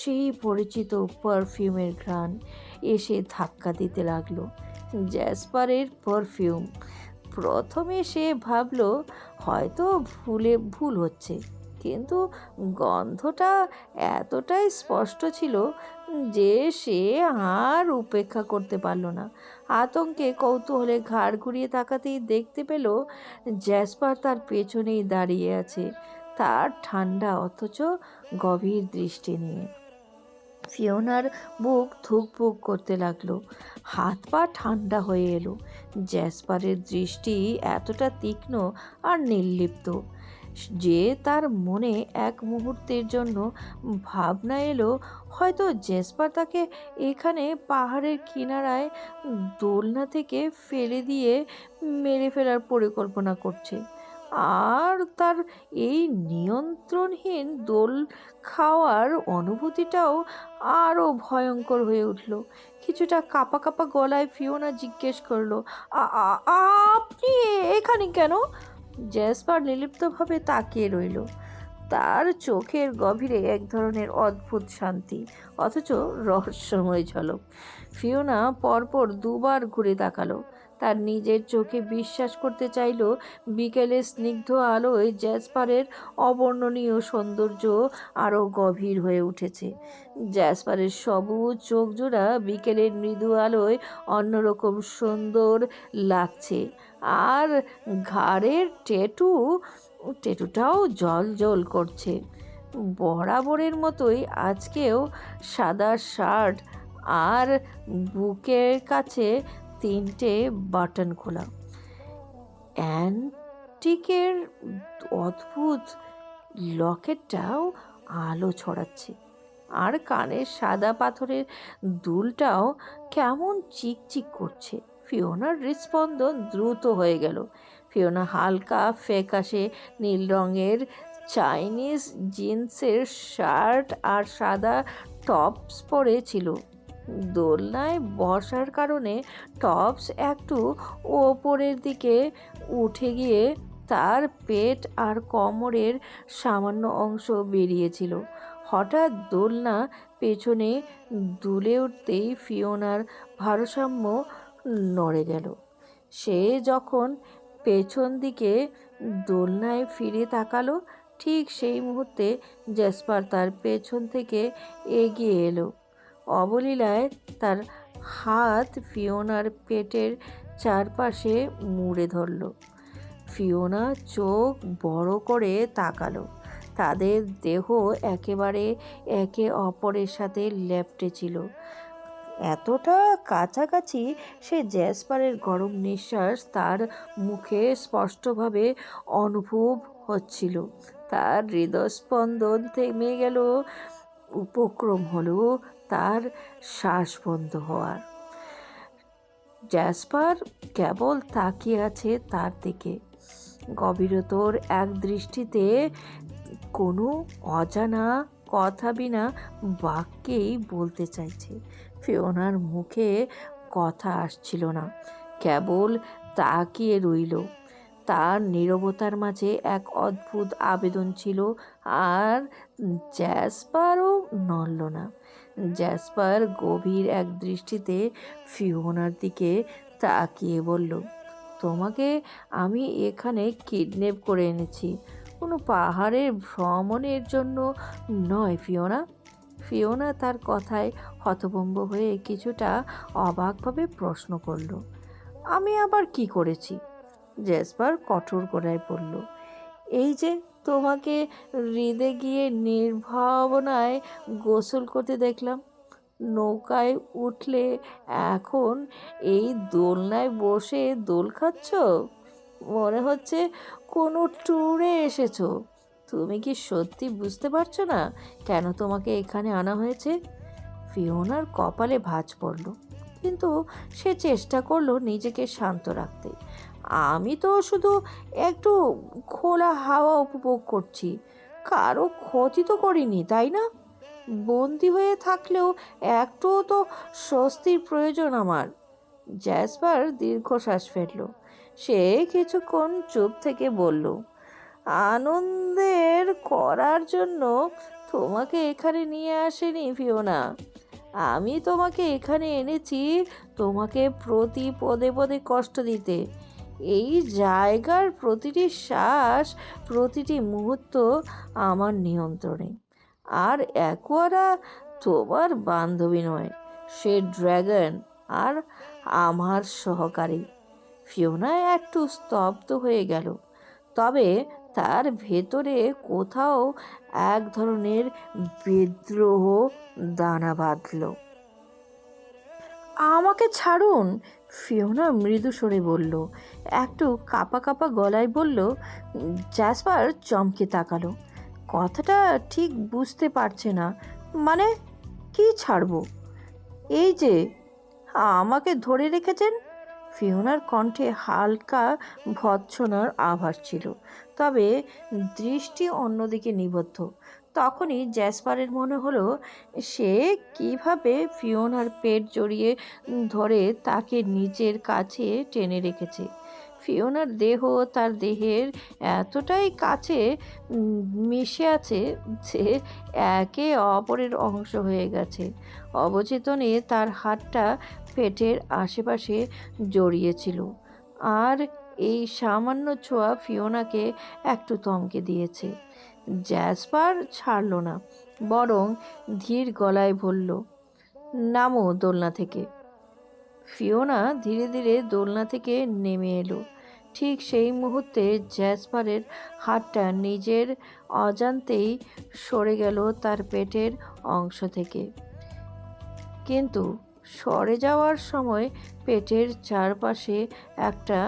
সেই পরিচিত পারফিউমের ঘ্রাণ এসে ধাক্কা দিতে লাগলো। জ্যাসপারের পারফিউম। প্রথমে সে ভাবল হয়তো ভুল হচ্ছে, কিন্তু গন্ধটা এতটাই স্পষ্ট ছিল যে সে আর উপেক্ষা করতে পারল না। আতঙ্কে কৌতূহলে ঘাড় ঘুরিয়ে তাকাতেই দেখতে পেল জ্যাসপার তার পেছনেই দাঁড়িয়ে আছে, তার ঠান্ডা অথচ গভীর দৃষ্টি নিয়ে। ফিওনার বুক ধুকপুক করতে লাগলো, হাত পা ঠান্ডা হয়ে এলো। জ্যাসপারের দৃষ্টি এতটা তীক্ষ্ণ আর নির্লিপ্ত যে তার মনে এক মুহূর্তের জন্য ভাবনা এলো হয়তো জ্যাসপার তাকে এখানে পাহাড়ের কিনারায় দোলনা থেকে ফেলে দিয়ে মেরে ফেলার পরিকল্পনা করছে। আর তার এই নিয়ন্ত্রণহীন দোল খাওয়ার অনুভূতিটাও আরও ভয়ঙ্কর হয়ে উঠল। কিছুটা কাঁপা কাঁপা গলায় ফিওনা জিজ্ঞেস করলো, আপনি এখানে কেন? জ্যাসপার নির্লিপ্তভাবে তাকিয়ে রইল। তার চোখের গভীরে এক ধরনের অদ্ভুত শান্তি অথচ রহস্যময় ঝলক। ফিওনা পরপর দুবার ঘুরে তাকালো। তার নিজের চোখে বিশ্বাস করতে চাইল বিকেলের স্নিগ্ধ আলোয় জ্যাসপারের অবর্ণনীয় সৌন্দর্য আরও গভীর হয়ে উঠেছে। জ্যাসপারের সবুজ চোখজোড়া বিকেলের মৃদু আলোয় অন্যরকম সুন্দর লাগছে, আর ঘাড়ের টেটুটাও জল করছে বরাবরের মতোই। আজকেও সাদা শার্ট আর বুকের কাছে 3টে বাটন খোলা। অ্যান্টিকের অদ্ভুত লকেটটাও আলো ছড়াচ্ছে, আর কানের সাদা পাথরের দুলটাও কেমন চিকচিক করছে। ফিওনার হৃৎস্পন্দন দ্রুত হয়ে গেল। ফিওনা হালকা ফ্যাকাশে নীল রঙের চাইনিজ জিন্সের শার্ট আর সাদা টপস পরেছিল। দোলনায় বসার কারণে টপস একটু ওপরের দিকে উঠে গিয়ে তার পেট আর কোমরের সামান্য অংশ বেরিয়েছিল। হঠাৎ দোলনা পেছনে দুলে উঠতেই ফিওনার ভারসাম্য নড়ে গেল। সে যখন পেছন দিকে দোলনায় ফিরে তাকালো, ঠিক সেই মুহূর্তে জ্যাসপার তার পেছন থেকে এগিয়ে এলো। অবলীলায় তার হাত ফিওনার পেটের চারপাশে মুড়ে ধরল। ফিওনা চোখ বড় করে তাকালো। তাদের দেহ একেবারে একে অপরের সাথে লেপ্টে ছিল, এতটা কাছাকাছি সে জ্যাসপারের গরম নিঃশ্বাস তার মুখে স্পষ্টভাবে অনুভব হচ্ছিল। তার হৃদস্পন্দন থেমে গেল, উপক্রম হলো তার শ্বাস বন্ধ হওয়ার। জ্যাসপার কেবল তাকিয়ে আছে তার দিকে, গভীরতর এক দৃষ্টিতে, কোনো অজানা কথা বিনা বাক্যেই বলতে চাইছে। ফিওনার মুখে কথা আসছিল না, কেবল তাকিয়ে রইল। তার নীরবতার মাঝে এক অদ্ভুত আবেদন ছিল, আর জ্যাসপারও নড়ল না। জ্যাসপার গভীর এক দৃষ্টিতে ফিওনার দিকে তাকিয়ে বলল, তোমাকে আমি এখানে কিডন্যাপ করে এনেছি, কোনো পাহাড়ের ভ্রমণের জন্য নয় ফিওনা। ফিওনা তার কথায় হতভম্ব হয়ে কিছুটা অবাকভাবে প্রশ্ন করল, আমি আবার কি করেছি? জ্যাসপার কঠোর গলায় বলল, এই যে তোমাকে হ্রদে গিয়ে নির্ভাবনায় গোসল করতে দেখলাম, নৌকায় উঠলে এখন এই দোলনায় বসে দোল খাচ্ছ, মনে হচ্ছে কোনো ট্যুরে এসেছো। তুমি কি সত্যি বুঝতে পারছো না কেন তোমাকে এখানে আনা হয়েছে? ফিওনার কপালে ভাঁজ পড়ল, কিন্তু সে চেষ্টা করলো নিজেকে শান্ত রাখতে। আমি তো শুধু একটু খোলা হাওয়া উপভোগ করছি, কারো ক্ষতি তো করিনি, তাই না? বন্দি হয়ে থাকলেও একটুও তো স্বস্তির প্রয়োজন আমার। জ্যাসপার দীর্ঘশ্বাস ফেলল। সে কিছুক্ষণ চুপ থেকে বলল, আনন্দের করার জন্য তোমাকে এখানে নিয়ে আসেনি ফিওনা। আমি তোমাকে এখানে এনেছি তোমাকে প্রতি পদে পদে কষ্ট দিতে। এই জায়গার প্রতিটি শ্বাস, প্রতিটি মুহূর্ত আমার নিয়ন্ত্রণে। আর অ্যাকোয়ারা তোমার বান্ধবী নয়, সে ড্র্যাগন, আর আমার সহকারী। ফিওনা একটু স্তব্ধ হয়ে গেল, তবে তার ভেতরে কোথাও এক ধরনের বিদ্রোহ দানা বাঁধল। আমাকে ছাড়ুন, ফিওনা মৃদু স্বরে বলল, একটু কাঁপা কাঁপা গলায় বলল। জ্যাসপার চমকে তাকালো, কথাটা ঠিক বুঝতে পারছে না। মানে কি ছাড়বো? এই যে আমাকে ধরে রেখেছেন। ফিওনার কণ্ঠে হালকা ভৎসনার আভাস ছিল, তবে দৃষ্টি অন্যদিকে নিবদ্ধ। তখনই জ্যাসপারের মনে হলো সে কিভাবে ফিওনার পেট জড়িয়ে ধরে তাকে নিজের কাছে টেনে রেখেছে। ফিওনার দেহ তার দেহের এতটাই কাছে মিশে আছে যে একে অপরের অংশ হয়ে গেছে। অবচেতনে তার হাতটা পেটের আশেপাশে জড়িয়েছিল, আর এই সামান্য ছোঁয়া ফিওনাকে একটু থমকে দিয়েছে। জ্যাসপার ছাড়ল না, বরং ধীর গলায় বলল, নামো দোলনা থেকে। ফিওনা ধীরে ধীরে দোলনা থেকে নেমে এলো। ঠিক সেই মুহূর্তে জ্যাসপারের হাতটা নিজের অজান্তেই সরে গেল তার পেটের অংশ থেকে, কিন্তু সরে যাওয়ার সময় পেটের চারপাশে একটা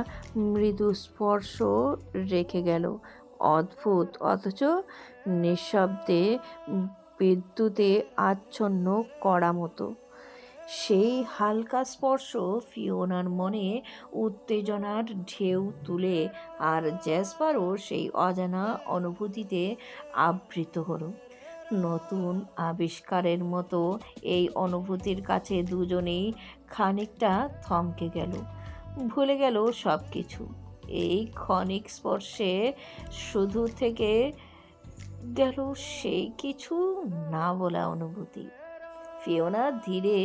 মৃদু স্পর্শ রেখে গেল, অদ্ভুত অথচ নিঃশব্দে, বিদ্যুতে আচ্ছন্ন করা মতো। সেই হালকা স্পর্শ ফিওনার মনে উত্তেজনার ঢেউ তুলে, আর জ্যাসপারও সেই অজানা অনুভূতিতে আবৃত হলো। নতুন আবিষ্কারের মতো এই অনুভূতির কাছে দুজনেই খানিকটা থমকে গেল, ভুলে গেল সব কিছু। এই ক্ষণিক স্পর্শে শুধু থেকে গেল সেই কিছু না বলা অনুভূতি। ফিওনা ধীরে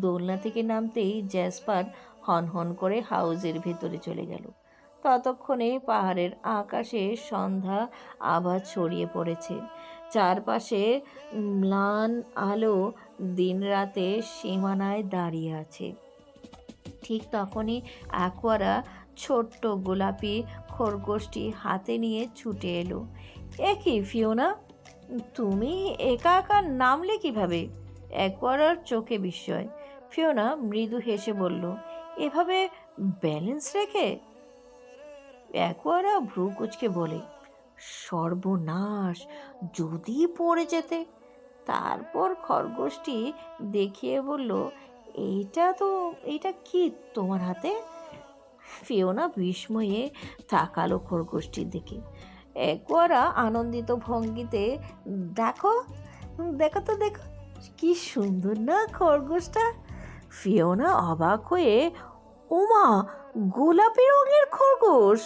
দোলনা থেকে নামতেই জ্যাসপার হনহন করে হাউজের ভেতরে চলে গেল। ততক্ষণে পাহাড়ের আকাশে সন্ধ্যা আবার ছড়িয়ে পড়েছে। চারপাশে ম্লান আলো দিনরাতের সীমানায় দাঁড়িয়ে আছে। ঠিক তখনই অ্যাকোয়ারা ছোট্ট গোলাপি খরগোশটি হাতে নিয়ে ছুটে এলো। এ কি ফিওনা, তুমি একা একা নামলে কিভাবে? অ্যাকোয়ারার চোখে বিস্ময়। ফিওনা মৃদু হেসে বলল, এভাবে ব্যালেন্স রেখে? অ্যাকোয়ারা ভ্রু কুঁচকে বলে, সর্বনাশ, যদি পড়ে যেতে। তারপর খরগোশটি দেখিয়ে বলল, এইটা কি তোমার হাতে? ফিওনা বিস্ময়ে তাকালো খরগোশটির দিকে। অ্যাকোয়ারা আনন্দিত ভঙ্গিতে, দেখো দেখো তো, দেখো কি সুন্দর না খরগোশটা। ফিওনা অবাক হয়ে, ওমা, গোলাপি রঙের খরগোশ!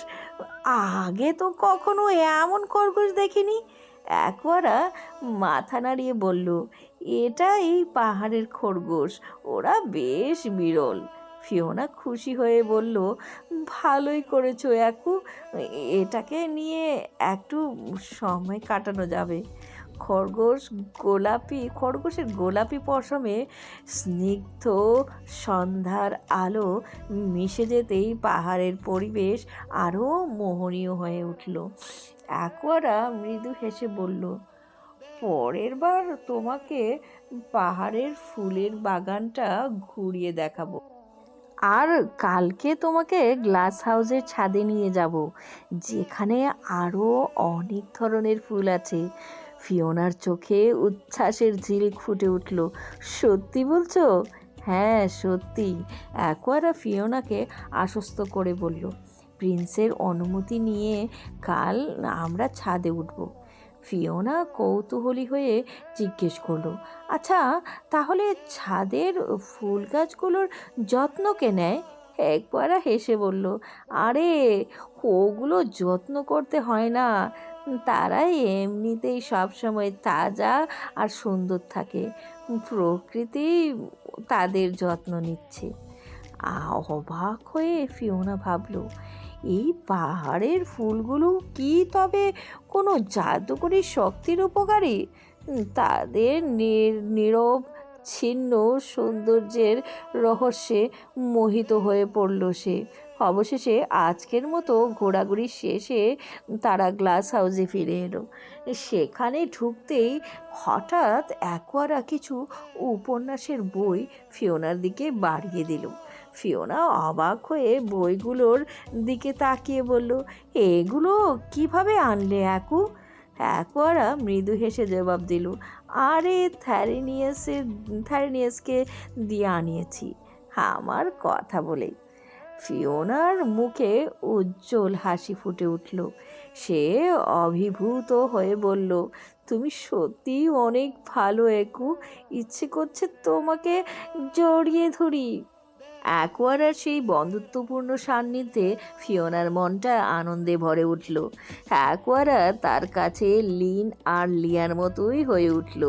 আগে তো কখনো এমন খরগোশ দেখিনি। অ্যাকোয়ারা মাথা নাড়িয়ে বলল, এটা এই পাহাড়ের খরগোশ, ওরা বেশ বিরল। ফিওনা খুশি হয়ে বলল, ভালোই করেছো অ্যাকু, এটাকে নিয়ে একটু সময় কাটানো যাবে। খরগোশের গোলাপি পশমে স্নিগ্ধ সন্ধ্যার আলো মিশে যেতেই পাহাড়ের পরিবেশ আরও মোহনীয় হয়ে উঠল। অ্যাকোয়ারা মৃদু হেসে বলল, পরের বার তোমাকে পাহাড়ের ফুলের বাগানটা ঘুরিয়ে দেখাবো, আর কালকে তোমাকে গ্লাস হাউসের ছাদে নিয়ে যাব, যেখানে আরও অনেক ধরনের ফুল আছে। ফিওনার চোখে উচ্ছ্বাসের ঝিলিক ফুটে উঠল। সত্যি বলছো? হ্যাঁ সত্যি, অ্যাকোয়ারা ফিওনাকে আশ্বস্ত করে বলল। প্রিন্সের অনুমতি নিয়ে কাল আমরা ছাদে উঠব। ফিওনা কৌতূহলী হয়ে জিজ্ঞেস করলো, আচ্ছা, তাহলে ছাদের ফুল গাছগুলোর যত্ন কে নেয়? একবারা হেসে বলল, আরে, ওগুলো যত্ন করতে হয় না, তারাই এমনিতেই সবসময় তাজা আর সুন্দর থাকে। প্রকৃতি তাদের যত্ন নিচ্ছে। অবাক হয়ে ফিওনা ভাবল, এই পাহাড়ের ফুলগুলো কি তবে কোনো জাদুকরী শক্তির উপকারী? তাদের নীরব ছিন্ন সৌন্দর্যের রহস্যে মোহিত হয়ে পড়ল সে। অবশেষে আজকের মতো ঘোরাঘুরি শেষে তারা গ্লাস হাউসে ফিরে এলো। সেখানে ঢুকতেই হঠাৎ অ্যাকোয়ারা কিছু উপন্যাসের বই ফিওনার দিকে বাড়িয়ে দিল। ফিওনা অবাক হয়ে বইগুলোর দিকে তাকিয়ে বলল, এগুলো কিভাবে আনলে অ্যাকু? অ্যাকোয়ারা মৃদু হেসে জবাব দিল, আরে থ্যারিনিয়াসকে দিয়ে আনিয়েছি, আমার কথা বলেই। ফিওনার মুখে উজ্জ্বল হাসি ফুটে উঠল। সে অভিভূত হয়ে বলল, তুমি সত্যিই অনেক ভালো অ্যাকু, ইচ্ছে করছে তোমাকে জড়িয়ে ধরি। অ্যাকোয়ারার সেই বন্ধুত্বপূর্ণ সান্নিধ্যে ফিওনার মনটা আনন্দে ভরে উঠল। অ্যাকোয়ারা তার কাছে লিন আর লিয়ার মতোই হয়ে উঠল।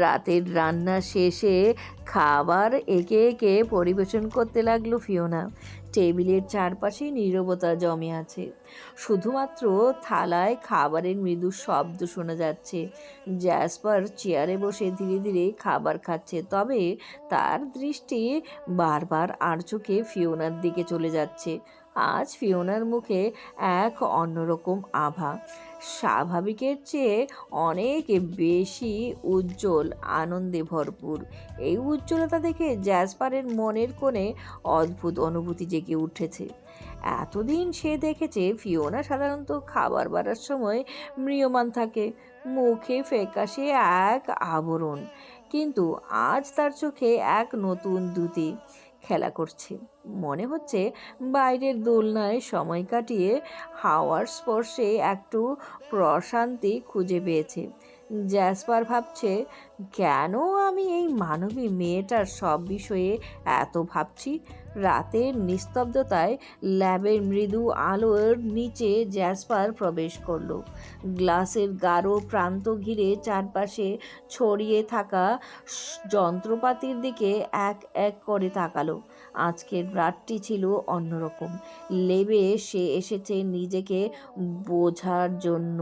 রাতের রান্না শেষে খাবার একে একে পরিবেশন করতে লাগলো ফিওনা। টেবিলের চারপাশে নীরবতা জমে আছে, শুধুমাত্র থালায় খাবারের মৃদু শব্দ শোনা যাচ্ছে। জ্যাসপার চেয়ারে বসে ধীরে ধীরে খাবার খাচ্ছে, তবে তার দৃষ্টি বারবার আর চোখে ফিওনার দিকে চলে যাচ্ছে। আজ ফিওনার মুখে এক অন্যরকম আভা, স্বাভাবিকের চেয়ে অনেক বেশি উজ্জ্বল, আনন্দে ভরপুর। এই উজ্জ্বলতা দেখে জ্যাসপারের মনের কোণে অদ্ভুত অনুভূতি জেগে উঠেছে। এতদিন সে দেখেছে ফিওনা সাধারণত খাবার বাড়ার সময় ম্রিয়মাণ থাকে, মুখে ফ্যাকাশে এক আবরণ, কিন্তু আজ তার চোখে এক নতুন দ্যুতি খেলা করছে। মনে হচ্ছে বাইরের দোলনায় সময় কাটিয়ে হাওয়ার স্পর্শে একটু প্রশান্তি খুঁজে পেয়েছে। জ্যাসপার ভাবছে, কেন আমি এই মানবী মেয়েটার সব বিষয়ে এত ভাবছি। রাতের নিস্তব্ধতায় ল্যাবের মৃদু আলোর নিচে জ্যাসপার প্রবেশ করলো। গ্লাসের গাঢ় প্রান্ত ঘিরে চারপাশে ছড়িয়ে থাকা যন্ত্রপাতির দিকে এক এক করে তাকালো। আজকের রাতটি ছিল অন্যরকম। লেবে সে এসেছে নিজেকে বোঝার জন্য,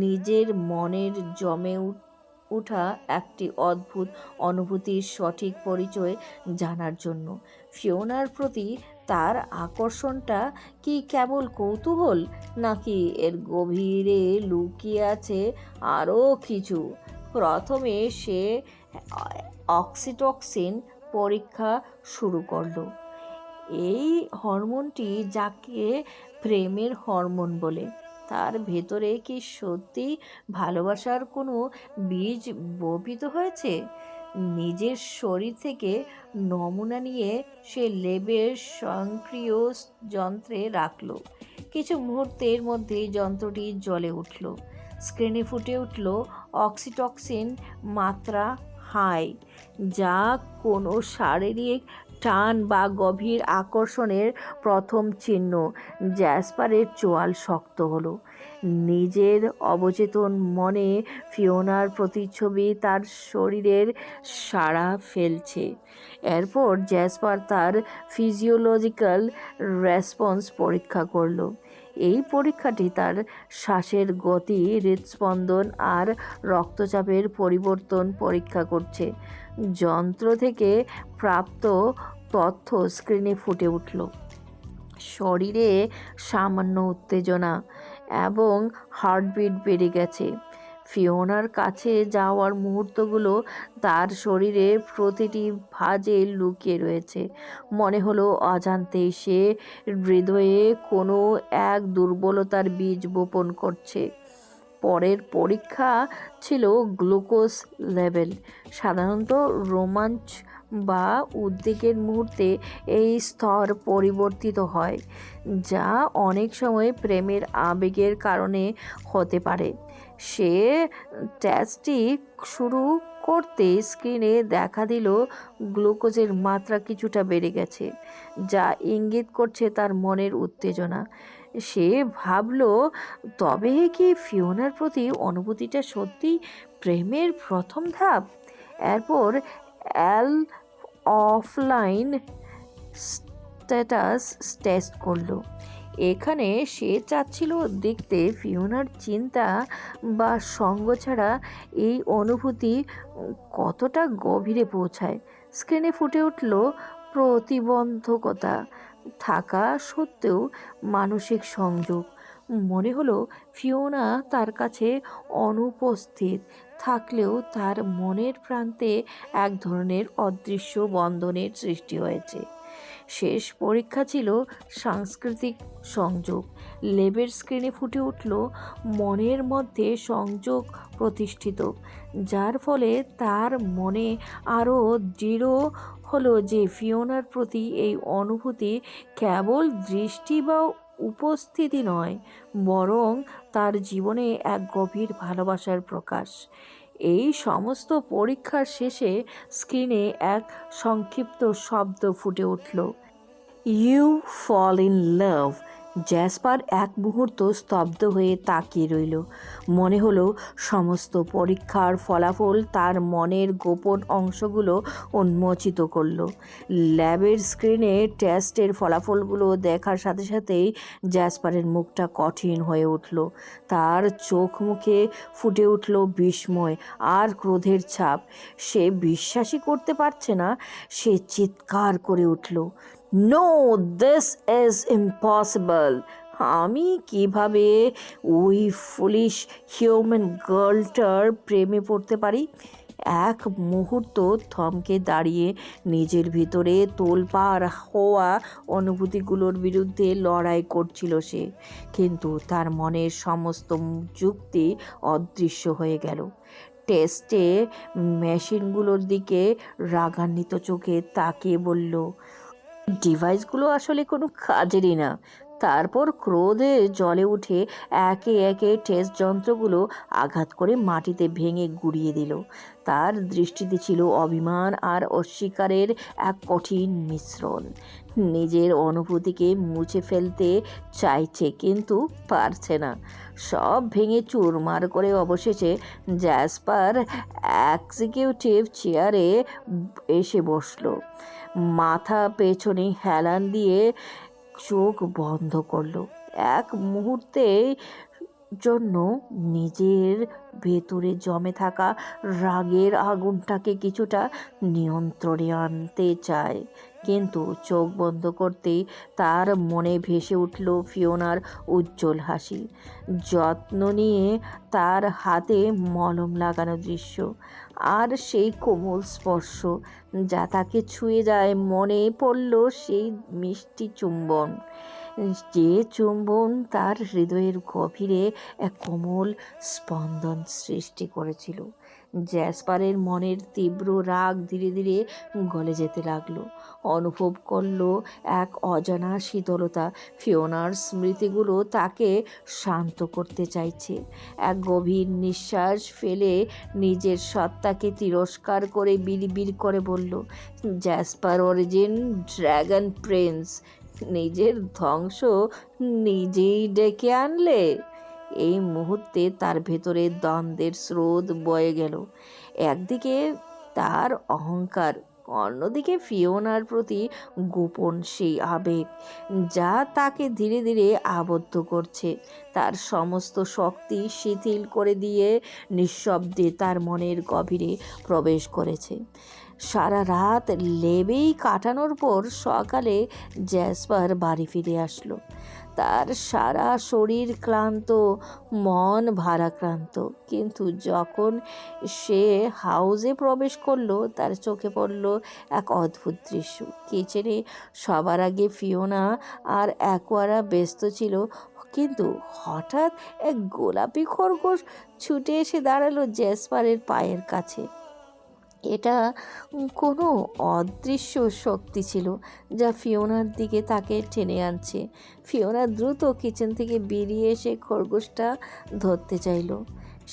নিজের মনের জমে উঠা একটি অদ্ভুত অনুভূতির সঠিক পরিচয় জানার জন্য। ফিওনার প্রতি তার আকর্ষণটা কি কেবল কৌতূহল, নাকি এর গভীরে লুকিয়ে আছে আরও কিছু? প্রথমে সে অক্সিটক্সিন পরীক্ষা শুরু করলো, এই হরমোনটি যাকে প্রেমের হরমোন বলে। তার ভেতরে কি সত্যি ভালোবাসার কোনো বীজ বপিত হয়েছে? নিজের শরীর থেকে নমুনা নিয়ে সে লেবের স্বয়ংক্রিয় যন্ত্রে রাখল। কিছু মুহূর্তের মধ্যেই যন্ত্রটি জ্বলে উঠল। স্ক্রিনে ফুটে উঠল অক্সিটক্সিন মাত্রা হাই, যা কোনো শারীরিক টান বা গভীর আকর্ষণের প্রথম চিহ্ন। জ্যাসপারের চোয়াল শক্ত হলো। নিজের অবচেতন মনে ফিওনার প্রতিচ্ছবি তার শরীরের সাড়া ফেলছে। এরপর জ্যাসপার তার ফিজিওলজিক্যাল রেসপন্স পরীক্ষা করলো। এই পরীক্ষাটি তার শ্বাসের গতি, হৃদস্পন্দন আর রক্তচাপের পরিবর্তন পরীক্ষা করছে। যন্ত্র থেকে প্রাপ্ত তথ্য স্ক্রিনে ফুটে উঠল। শরীরে সামান্য উত্তেজনা এবং হার্টবিট বেড়ে গেছে। ফিওনার কাছে যাওয়ার মুহূর্তগুলো তার শরীরের প্রতিটি ভাঁজে লুকিয়ে রয়েছে। মনে হলো অজান্তেই সে হৃদয়ে কোনো এক দুর্বলতার বীজ বপন করছে। পরের পরীক্ষা ছিল গ্লুকোজ লেভেল। সাধারণত রোমাঞ্চ বা উদ্বেগের মুহূর্তে এই স্তর পরিবর্তিত হয়, যা অনেক সময় প্রেমের আবেগের কারণে হতে পারে। সে টেস্টটি শুরু করতে স্ক্রিনে দেখা দিল গ্লুকোজের মাত্রা কিছুটা বেড়ে গেছে, যা ইঙ্গিত করছে তার মনের উত্তেজনা। সে ভাবল, তবে কি ফিওনার প্রতি অনুভূতিটা সত্যি প্রেমের প্রথম ধাপ? এরপর অ্যাল অফলাইন স্ট্যাটাস টেস্ট করলো। এখানে সে চাচ্ছিল দেখতে ফিওনার চিন্তা বা সঙ্গ ছাড়া এই অনুভূতি কতটা গভীরে পৌঁছায়। স্ক্রিনে ফুটে উঠল প্রতিবন্ধকতা থাকা সত্ত্বেও মানসিক সংযোগ। মনে হলো ফিওনা তার কাছে অনুপস্থিত থাকলেও তার মনের প্রান্তে এক ধরনের অদৃশ্য বন্ধনের সৃষ্টি হয়েছে। শেষ পরীক্ষা ছিল সাংস্কৃতিক সংযোগ। লেবের স্ক্রিনে ফুটে উঠল মনের মধ্যে সংযোগ প্রতিষ্ঠিত, যার ফলে তার মনে আরও দৃঢ় হলো যে ফিওনার প্রতি এই অনুভূতি কেবল দৃষ্টি বা উপস্থিতি নয়, বরং তার জীবনে এক গভীর ভালোবাসার প্রকাশ। এই সমস্ত পরীক্ষার শেষে স্ক্রিনে এক সংক্ষিপ্ত শব্দ ফুটে উঠল, you fall in love. Jasper এক মুহূর্ত স্তব্ধ হয়ে তাকিয়ে রইল। মনে হলো সমস্ত পরীক্ষার ফলাফল তার মনের গোপন অংশগুলো উন্মোচিত করল। ল্যাবের স্ক্রিনে টেস্টের ফলাফলগুলো দেখার সাথে সাথেই জ্যাসপারের মুখটা কঠিন হয়ে উঠল। তার চোখ মুখে ফুটে উঠল বিস্ময় আর ক্রোধের ছাপ। সে বিশ্বাসই করতে পারছে না। সে চিৎকার করে উঠল, নো, দিস ইজ ইম্পসিবল। আমি কিভাবে ওই ফুলিশ হিউম্যান গার্লটার প্রেমে পড়তে পারি? এক মুহূর্ত থমকে দাঁড়িয়ে নিজের ভিতরে তোলপাড় হওয়া অনুভূতিগুলোর বিরুদ্ধে লড়াই করছিল সে, কিন্তু তার মনের সমস্ত যুক্তি অদৃশ্য হয়ে গেল। টেস্টে মেশিনগুলোর দিকে রাগান্বিত চোখে তাকিয়ে বলল, ডিভাইসগুলো আসলে কোনো কাজেরই না। তারপর ক্রোধে জ্বলে উঠে একে একে টেস্ট যন্ত্রগুলো আঘাত করে মাটিতে ভেঙে গুঁড়িয়ে দিল। তার দৃষ্টিতে ছিল অভিমান আর অস্বীকারের এক কঠিন মিশ্রণ। নিজের অনুভূতিকে মুছে ফেলতে চাইছে কিন্তু পারছে না। সব ভেঙে চুরমার করে অবশেষে জ্যাসপার এক্সিকিউটিভ চেয়ারে এসে বসলো। মাথা পেছনে হেলান দিয়ে চোখ বন্ধ করলো। এক মুহূর্তের জন্য নিজের ভেতরে জমে থাকা রাগের আগুনটাকে কিছুটা নিয়ন্ত্রণে আনতে চায়, কিন্তু চোখ বন্ধ করতেই তার মনে ভেসে উঠল ফিওনার উজ্জ্বল হাসি, যত্ন নিয়ে তার হাতে মলম লাগানো দৃশ্য, আর সেই কোমল স্পর্শ যা তাকে ছুঁয়ে যায়। মনে পড়ল সেই মিষ্টি চুম্বন, যে চুম্বন তার হৃদয়ের গভীরে এক কোমল স্পন্দন সৃষ্টি করেছিল। জ্যাসপারের মনের তীব্র রাগ ধীরে ধীরে গলে যেতে লাগলো। অনুভব করলো এক অজানা শীতলতা। ফিওনার স্মৃতিগুলো তাকে শান্ত করতে চাইছে। এক গভীর নিঃশ্বাস ফেলে নিজের সত্তাকে তিরস্কার করে বিড়বিড় করে বলল, জ্যাসপার অরিজিন, ড্র্যাগন প্রিন্স, নিজের ধ্বংস নিজেই ডেকে আনলে। এই মুহূর্তে তার ভেতরে দ্বন্দ্বের স্রোত বয়ে গেল। একদিকে তার অহংকার, অন্যদিকে ফিওনার প্রতি গোপন সেই আবেগ যা তাকে ধীরে ধীরে আবদ্ধ করছে। তার সমস্ত শক্তি শিথিল করে দিয়ে নিঃশব্দে তার মনের গভীরে প্রবেশ করেছে। সারা রাত লেবেই কাটানোর পর সকালে জ্যাসপার বাড়ি ফিরে আসলো। তার সারা শরীর ক্লান্ত, মন ভারাক্রান্ত, কিন্তু যখন সে হাউসে প্রবেশ করলো তার চোখে পড়ল এক অদ্ভুত দৃশ্য। কিচেনে সবার আগে ফিওনা আর অ্যাকোয়ারা ব্যস্ত ছিল, কিন্তু হঠাৎ এক গোলাপি খরগোশ ছুটে এসে দাঁড়ালো জ্যাসপারের পায়ের কাছে। এটা কোনো অদৃশ্য শক্তি ছিল যা ফিওনার দিকে তাকে টেনে আনছে। ফিওনা দ্রুত কিচেন থেকে বেরিয়ে এসে খরগোশটা ধরতে চাইল।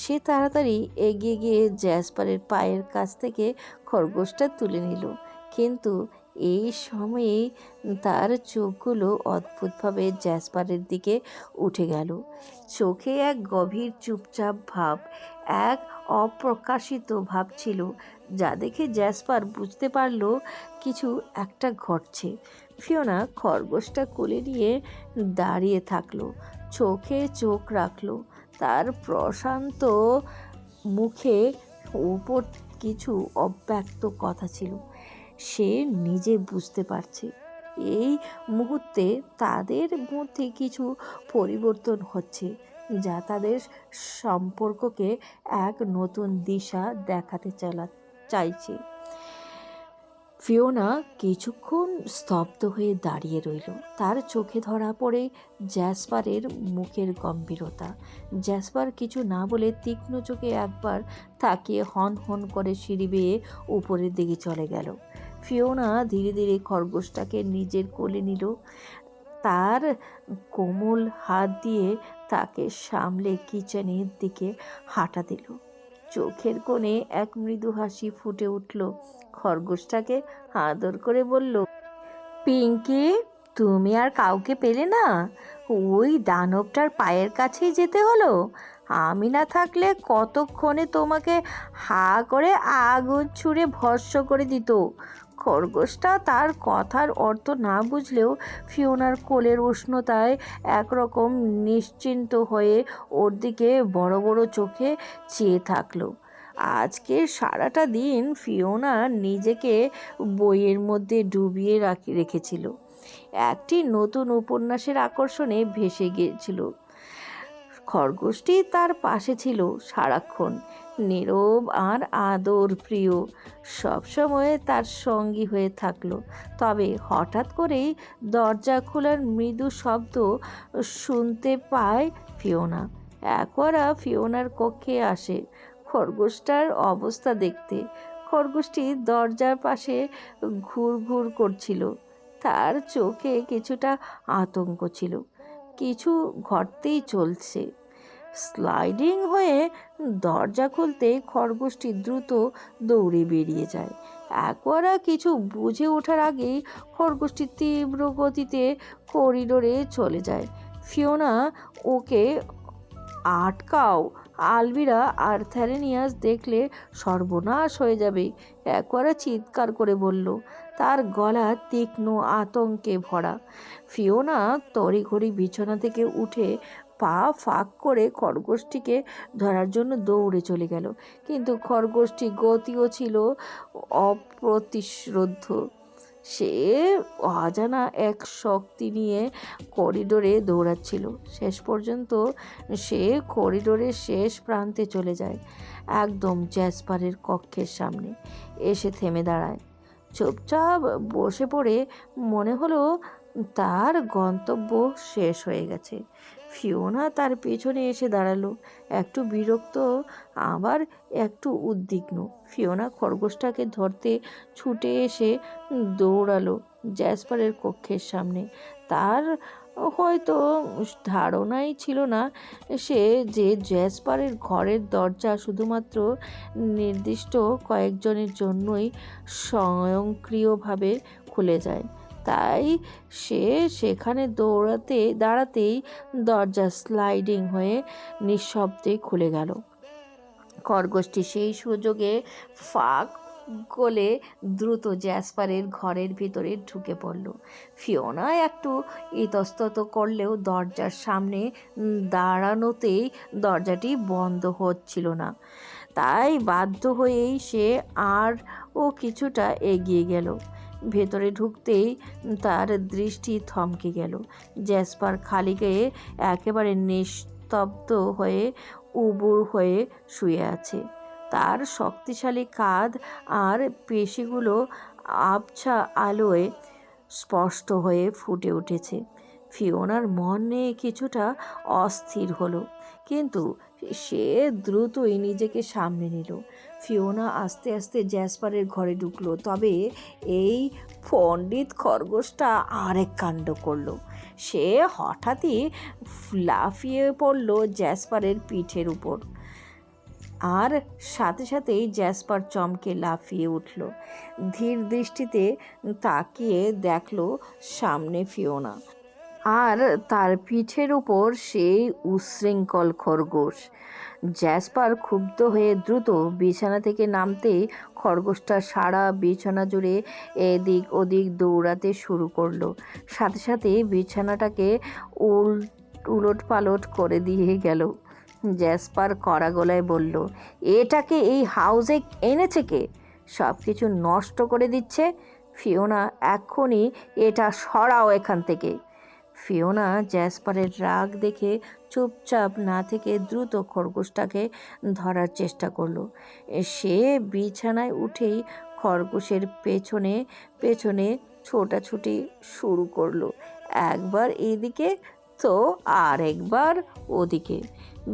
সে তাড়াতাড়ি এগিয়ে গিয়ে জ্যাসপারের পায়ের কাছ থেকে খরগোশটা তুলে নিল, কিন্তু এই সময়েই তার চোখগুলো অদ্ভুতভাবে জ্যাসপারের দিকে উঠে গেল। চোখে এক গভীর চুপচাপ ভাব, এক অপ্রকাশিত ভাব ছিল যা দেখে জ্যাসপার বুঝতে পারল কিছু একটা ঘটছে। ফিওনা খরগোশটা কোলে নিয়ে দাঁড়িয়ে থাকলো, চোখে চোখ রাখলো। তার প্রশান্ত মুখে উপর কিছু অব্যক্ত কথা ছিল। সে নিজে বুঝতে পারছে এই মুহূর্তে তাদের মধ্যে কিছু পরিবর্তন হচ্ছে, যা তাদের সম্পর্ককে এক নতুন দিশা দেখাতে চাইছে। ফিওনা কিছুক্ষণ স্তব্ধ হয়ে দাঁড়িয়ে রইল। তার চোখে ধরা পড়ে জ্যাসপারের মুখের গম্ভীরতা। জ্যাসপার কিছু না বলে তীক্ষ্ণ চোখে একবার তাকিয়ে হন হন করে সিঁড়ি বেয়ে উপরের দিকে চলে গেল। ফিওনা ধীরে ধীরে খরগোশটাকে নিজের কোলে নিল, তার কোমল হাত দিয়ে তাকে সামলে কিচেনের দিকে হাঁটা দিল। চোখের কোণে এক মৃদু হাসি ফুটে উঠল। খরগোশটাকে আদর করে বলল, পিঙ্কি, তুমি আর কাউকে পেলে না? ওই দানবটার পায়ের কাছেই যেতে হলো। আমি না থাকলে কতক্ষণে তোমাকে হা করে আগুন ছুঁড়ে ভস্ম করে দিত। খরগোশটা তার কথার অর্থ না বুঝলেও ফিওনার কোলের উষ্ণতায় একরকম নিশ্চিন্ত হয়ে ওর দিকে বড় বড় চোখে চেয়ে থাকলো। আজকে সারাটা দিন ফিওনা নিজেকে বইয়ের মধ্যে ডুবিয়ে রেখেছিল, একটি নতুন উপন্যাসের আকর্ষণে ভেসে গিয়েছিল। খরগোশটি তার পাশে ছিল সারাক্ষণ, নীরব আর আদর প্রিয়, সবসময় তার সঙ্গী হয়ে থাকলো। তবে হঠাৎ করেই দরজা খোলার মৃদু শব্দ শুনতে পায় ফিওনা। একবার ফিওনার কক্ষে আসে খরগোশটার অবস্থা দেখতে। খরগোশটি দরজার পাশে ঘুরঘুর করছিল, তার চোখে কিছুটা আতঙ্ক ছিল। কিছু ঘটতেই চলছে। স্লাইডিং হয়ে দরজা খুলতে খরগোশটি দ্রুত দৌড়ে বেরিয়ে যায়। একবারা কিছু বুঝে ওঠার আগেই খরগোশটি তীব্র গতিতে করিডোরে চলে যায়। ফিওনা, ওকে আটকাও! আলভিরা আর থ্যালেনিয়াস দেখলে সর্বনাশ হয়ে যাবে, একবারে চিৎকার করে বলল, তার গলা তীক্ষ্ণ আতঙ্কে ভরা। ফিওনা তড়িঘড়ি বিছানা থেকে উঠে পা ফাঁক করে খরগোশটিকে ধরার জন্য দৌড়ে চলে গেল, কিন্তু খরগোশটি গতিও ছিল অপ্রতিরোধ্য। সে অজানা এক শক্তি নিয়ে করিডোরে দৌড়াচ্ছিল। শেষ পর্যন্ত সে করিডোরের শেষ প্রান্তে চলে যায়, একদম জ্যাসপারের কক্ষের সামনে এসে থেমে দাঁড়ায়। চুপচাপ বসে পড়ে মনে হলো তার গন্তব্য শেষ হয়ে গেছে। ফিওনা তার পেছনে এসে দাঁড়ালো, একটু বিরক্ত আবার একটু উদ্বিগ্ন। ফিওনা খরগোশটাকে ধরতে ছুটে এসে দৌড়ালো জ্যাসপারের কক্ষের সামনে। তার হয়তো ধারণাই ছিল না সে যে জ্যাসপারের ঘরের দরজা শুধুমাত্র নির্দিষ্ট কয়েকজনের জন্যই স্বয়ংক্রিয়ভাবে খুলে যায়। তাই সে সেখানে দাঁড়াতেই দরজা স্লাইডিং হয়ে নিঃশব্দে খুলে গেল। খরগোশটি সেই সুযোগে ফাঁক গলে দ্রুত জ্যাসপারের ঘরের ভিতরে ঢুকে পড়ল। ফিওনা একটু ইতস্তত করলেও দরজার সামনে দাঁড়ানোতেই দরজাটি বন্ধ হচ্ছিল না। তাই বাধ্য হয়েই সে আরও কিছুটা এগিয়ে গেল। ভেতরে ঢুকতেই তার দৃষ্টি থমকে গেল। জ্যাসপার খালি গায়ে একেবারে নিস্তব্ধ হয়ে উবুর হয়ে শুয়ে আছে। তার শক্তিশালী কাঁধ আর পেশিগুলো আবছা আলোয় স্পষ্ট হয়ে ফুটে উঠেছে। ফিওনার মনে কিছুটা অস্থির হলো, কিন্তু সে দ্রুতই নিজেকে সামনে নিল। ফিওনা আস্তে আস্তে জ্যাসপারের ঘরে ঢুকলো। তবে এই পণ্ডিত খরগোশটা আরেক কাণ্ড করলো। সে হঠাৎই লাফিয়ে পড়ল জ্যাসপারের পিঠের উপর, আর সাথে সাথেই জ্যাসপার চমকে লাফিয়ে উঠল। ধীর দৃষ্টিতে তাকিয়ে দেখল সামনে ফিওনা, আর তার পিঠের উপর সেই উচ্ছৃঙ্খল খরগোশ। জ্যাসপার ক্ষুব্ধ হয়ে দ্রুত বিছানা থেকে নামতেই খরগোশটা সারা বিছানা জুড়ে এদিক ওদিক দৌড়াতে শুরু করলো। সাথে সাথে বিছানাটাকে উলট পালট করে দিয়ে গেল। জ্যাসপার কড়া গলায় বলল, এটাকে এই হাউসে এনেছে কে? সব কিছু নষ্ট করে দিচ্ছে। ফিওনা, এক্ষুনি এটা সরাও এখান থেকে। ফিওনা জ্যাসপারের রাগ দেখে চুপচাপ না থেকে দ্রুত খরগোশটাকে ধরার চেষ্টা করলো। সে বিছানায় উঠেই খরগোশের পেছনে পেছনে ছোটাছুটি শুরু করলো, একবার এদিকে তো আর একবার ওদিকে।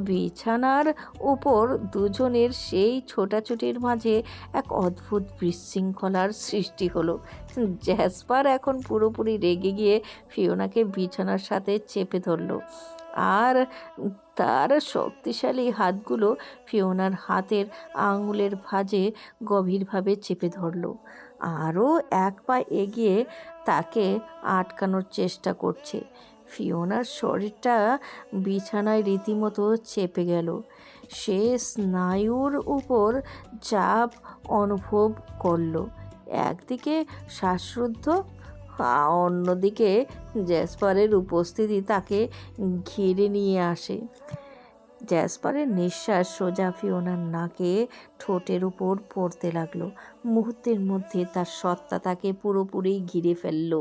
বিছানার উপর দুজনের সেই ছোটাছুটির মাঝে এক অদ্ভুত বিশৃঙ্খলার সৃষ্টি হলো। জ্যাসপার এখন পুরোপুরি রেগে গিয়ে ফিওনাকে বিছানার সাথে চেপে ধরল, আর তার শক্তিশালী হাতগুলো ফিওনার হাতের আঙুলের ভাঁজে গভীরভাবে চেপে ধরল। আরও এক পা এগিয়ে তাকে আটকানোর চেষ্টা করছে। ফিওনার শরীরটা বিছানায় রীতিমতো চেপে গেল। সে স্নায়ুর উপর চাপ অনুভব করল। একদিকে শ্বাসরুদ্ধ, অন্যদিকে জ্যাসপারের উপস্থিতি তাকে ঘিরে নিয়ে আসে। জ্যাসপারের নিঃশ্বাস সোজা ফিওনার নাকে ঠোঁটের উপর পড়তে লাগলো। মুহূর্তের মধ্যে তার সত্তা তাকে পুরোপুরি ঘিরে ফেলল।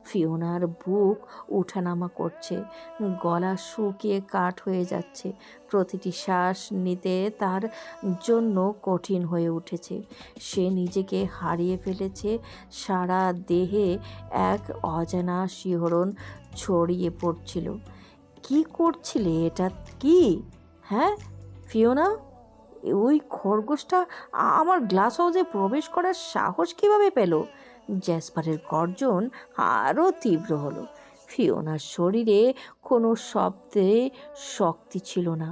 ফিওনার বুক ওঠানামা করছে, গলা শুকিয়ে কাঠ হয়ে যাচ্ছে। প্রতিটি শ্বাস নিতে তার জন্য কঠিন হয়ে উঠেছে। সে নিজেকে হারিয়ে ফেলেছে। সারা দেহে এক অজানা শিহরণ ছড়িয়ে পড়ছিল। কি করছিলে এটা? কি? হ্যাঁ ফিওনা, ওই খরগোশটা আমার গ্লাস হাউসে প্রবেশ করার সাহস কিভাবে পেল? জ্যাসপারের গর্জন আরও তীব্র হলো। ফিওনার শরীরে কোনো শব্দে শক্তি ছিল না,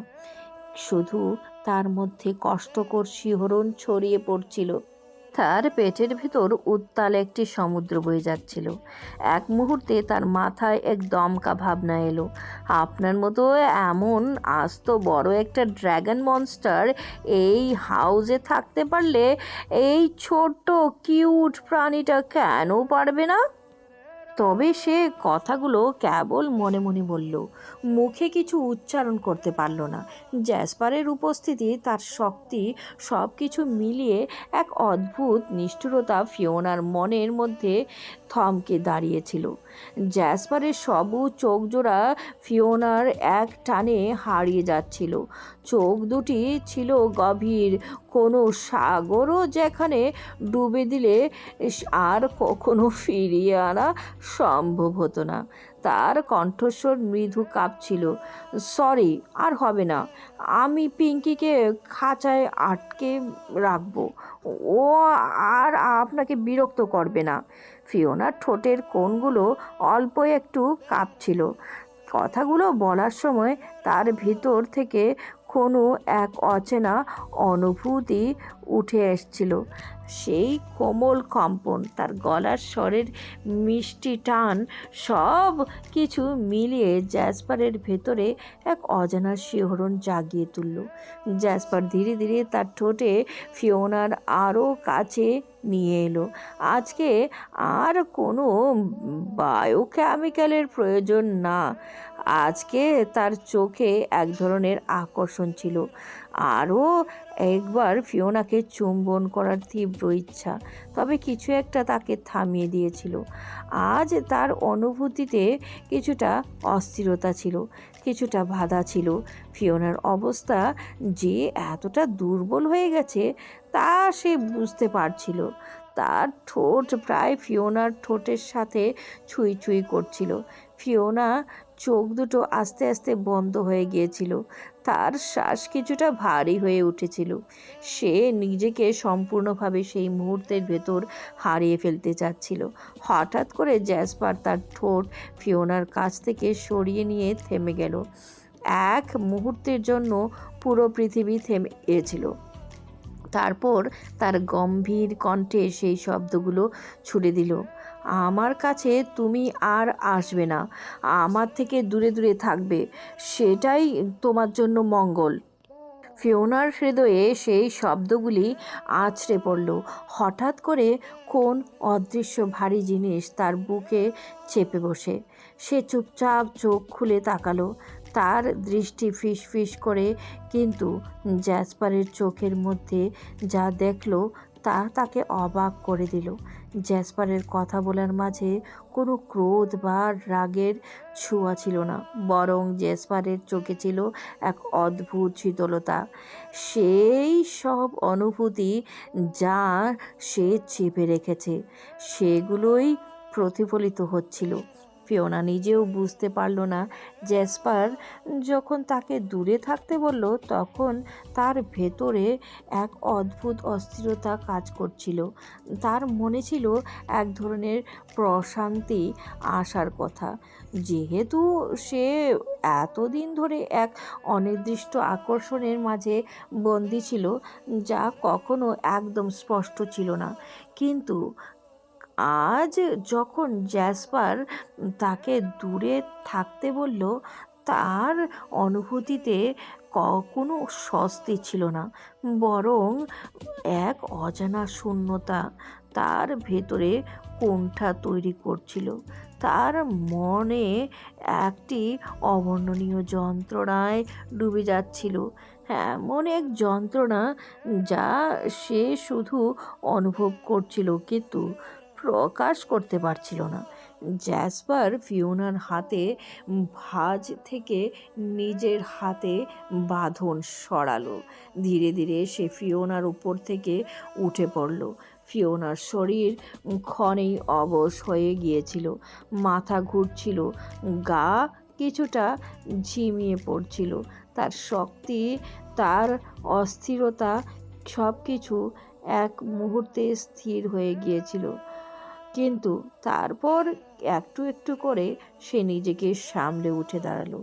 শুধু তার মধ্যে কষ্টকর শিহরণ ছড়িয়ে পড়ছিল। তার পেটের ভেতর উত্তাল একটি সমুদ্র বয়ে যাচ্ছিল। এক মুহূর্তে তার মাথায় এক দমকা ভাবনা এলো। আপনার মতো এমন আস্ত বড় একটা ড্র্যাগন মনস্টার এই হাউসে থাকতে পারলে এই ছোট্ট কিউট প্রাণীটা কেন পারবে না? তবে সে কথাগুলো কেবল মনে মনে বলল, মুখে কিছু উচ্চারণ করতে পারল না। জ্যাসপারের উপস্থিতি, তার শক্তি, সব কিছু মিলিয়ে এক অদ্ভুত নিষ্ঠুরতা ফিওনার মনের মধ্যে থমকে দাঁড়িয়েছিল। জ্যাসপারের সবু চোখজোড়া ফিওনার এক টানে হারিয়ে যাচ্ছিল। চোখ দুটি ছিল গভীর, কোনো সাগরও যেখানে ডুবে দিলে আর কখনো ফিরিয়ে আনা সম্ভব হতো না। তার কণ্ঠস্বর মৃদু কাঁপছিল। সরি, আর হবে না। আমি পিঙ্কিকে খাঁচায় আটকে রাখবো। ও আর আপনাকে বিরক্ত করবে না। ফিওনার ঠোঁটের কোণগুলো অল্প একটু কাঁপছিল। কথাগুলো বলার সময় তার ভিতর থেকে কোনো এক অচেনা অনুভূতি উঠে এসছিল। সেই কোমল কম্পন, তার গলার স্বরের মিষ্টি টান, সব কিছু মিলিয়ে জ্যাসপারের ভেতরে এক অজানা শিহরণ জাগিয়ে তুলল। জ্যাসপার ধীরে ধীরে তার ঠোঁটে ফিওনার আরও কাছে নিয়ে এলো। আজকে আর কোনো বায়োকেমিক্যালের প্রয়োজন না। আজকে তার চোখে এক ধরনের আকর্ষণ ছিল, আরও একবার ফিওনাকে চুম্বন করার তীব্র ইচ্ছা। তবে কিছু একটা তাকে থামিয়ে দিয়েছিল। আজ তার অনুভূতিতে কিছুটা অস্থিরতা ছিল, কিছুটা বাধা ছিল। ফিওনার অবস্থা যে এতটা দুর্বল হয়ে গেছে তা সে বুঝতে পারছিল। তার ঠোঁট প্রায় ফিওনার ঠোঁটের সাথে ছুঁই ছুঁই করছিল। ফিওনা চোখ দুটো আস্তে আস্তে বন্ধ হয়ে গিয়েছিল। তার শ্বাস কিছুটা ভারী হয়ে উঠেছিল। সে নিজেকে সম্পূর্ণভাবে সেই মুহূর্তের ভেতর হারিয়ে ফেলতে চাচ্ছিল। হঠাৎ করে জ্যাসপার তার ঠোঁট ফিওনার কাছ থেকে সরিয়ে নিয়ে থেমে গেল। এক মুহূর্তের জন্য পুরো পৃথিবী থেমে গিয়েছিল। তারপর তার গম্ভীর কণ্ঠে সেই শব্দগুলো ছুড়ে দিল, আমার কাছে তুমি আর আসবে না। আমার থেকে দূরে দূরে থাকবে, সেটাই তোমার জন্য মঙ্গল। ফিওনার হৃদয়ে সেই শব্দগুলি আছড়ে পড়ল। হঠাৎ করে কোন অদৃশ্য ভারী জিনিস তার বুকে চেপে বসে। সে চুপচাপ চোখ খুলে তাকালো। তার দৃষ্টি ফিসফিস করে, কিন্তু জ্যাসপারের চোখের মধ্যে যা দেখলো তা তাকে অবাক করে দিল। জ্যাসপারের কথা বলার মাঝে কোনো ক্রোধ বা রাগের ছোঁয়া ছিল না, বরং জ্যাসপারের চোখে ছিল এক অদ্ভুত শীতলতা। সেই সব অনুভূতি যা সে চেপে রেখেছে সেগুলোই প্রতিফলিত হচ্ছিল। ফিওনা নিজেও বুঝতে পারল না জ্যাসপার যখন তাকে দূরে থাকতে বলল তখন তার ভেতরে এক অদ্ভুত অস্থিরতা কাজ করছিল। তার মনে ছিল এক ধরনের প্রশান্তি আসার কথা, যেহেতু সে এতদিন ধরে এক অনির্দিষ্ট আকর্ষণের মাঝে বন্দী ছিল যা কখনো একদম স্পষ্ট ছিল না। কিন্তু আজ যখন জ্যাসপার তাকে দূরে থাকতে বলল, তার অনুভূতিতে কোনো স্বস্তি ছিল না, বরং এক অজানা শূন্যতা তার ভেতরে কুণ্ঠা তৈরি করছিল। তার মনে একটি অবর্ণনীয় যন্ত্রণায় ডুবে যাচ্ছিল, এমন এক যন্ত্রণা যা সে শুধু অনুভব করছিল কিন্তু প্রকাশ করতে পারছিল না। জ্যাসপার ফিওনার হাতে ভাঁজ থেকে নিজের হাতে বাঁধন সরালো। ধীরে ধীরে সে ফিওনার উপর থেকে উঠে পড়ল। ফিওনার শরীর ক্ষণেই অবশ হয়ে গিয়েছিল, মাথা ঘুরছিল, গা কিছুটা ঝিমিয়ে পড়ছিল। তার শক্তি, তার অস্থিরতা সব কিছু এক মুহূর্তে স্থির হয়ে গিয়েছিল। কিন্তু তারপর একটু একটু করে সে নিজেকে সামলে উঠে দাঁড়ালো।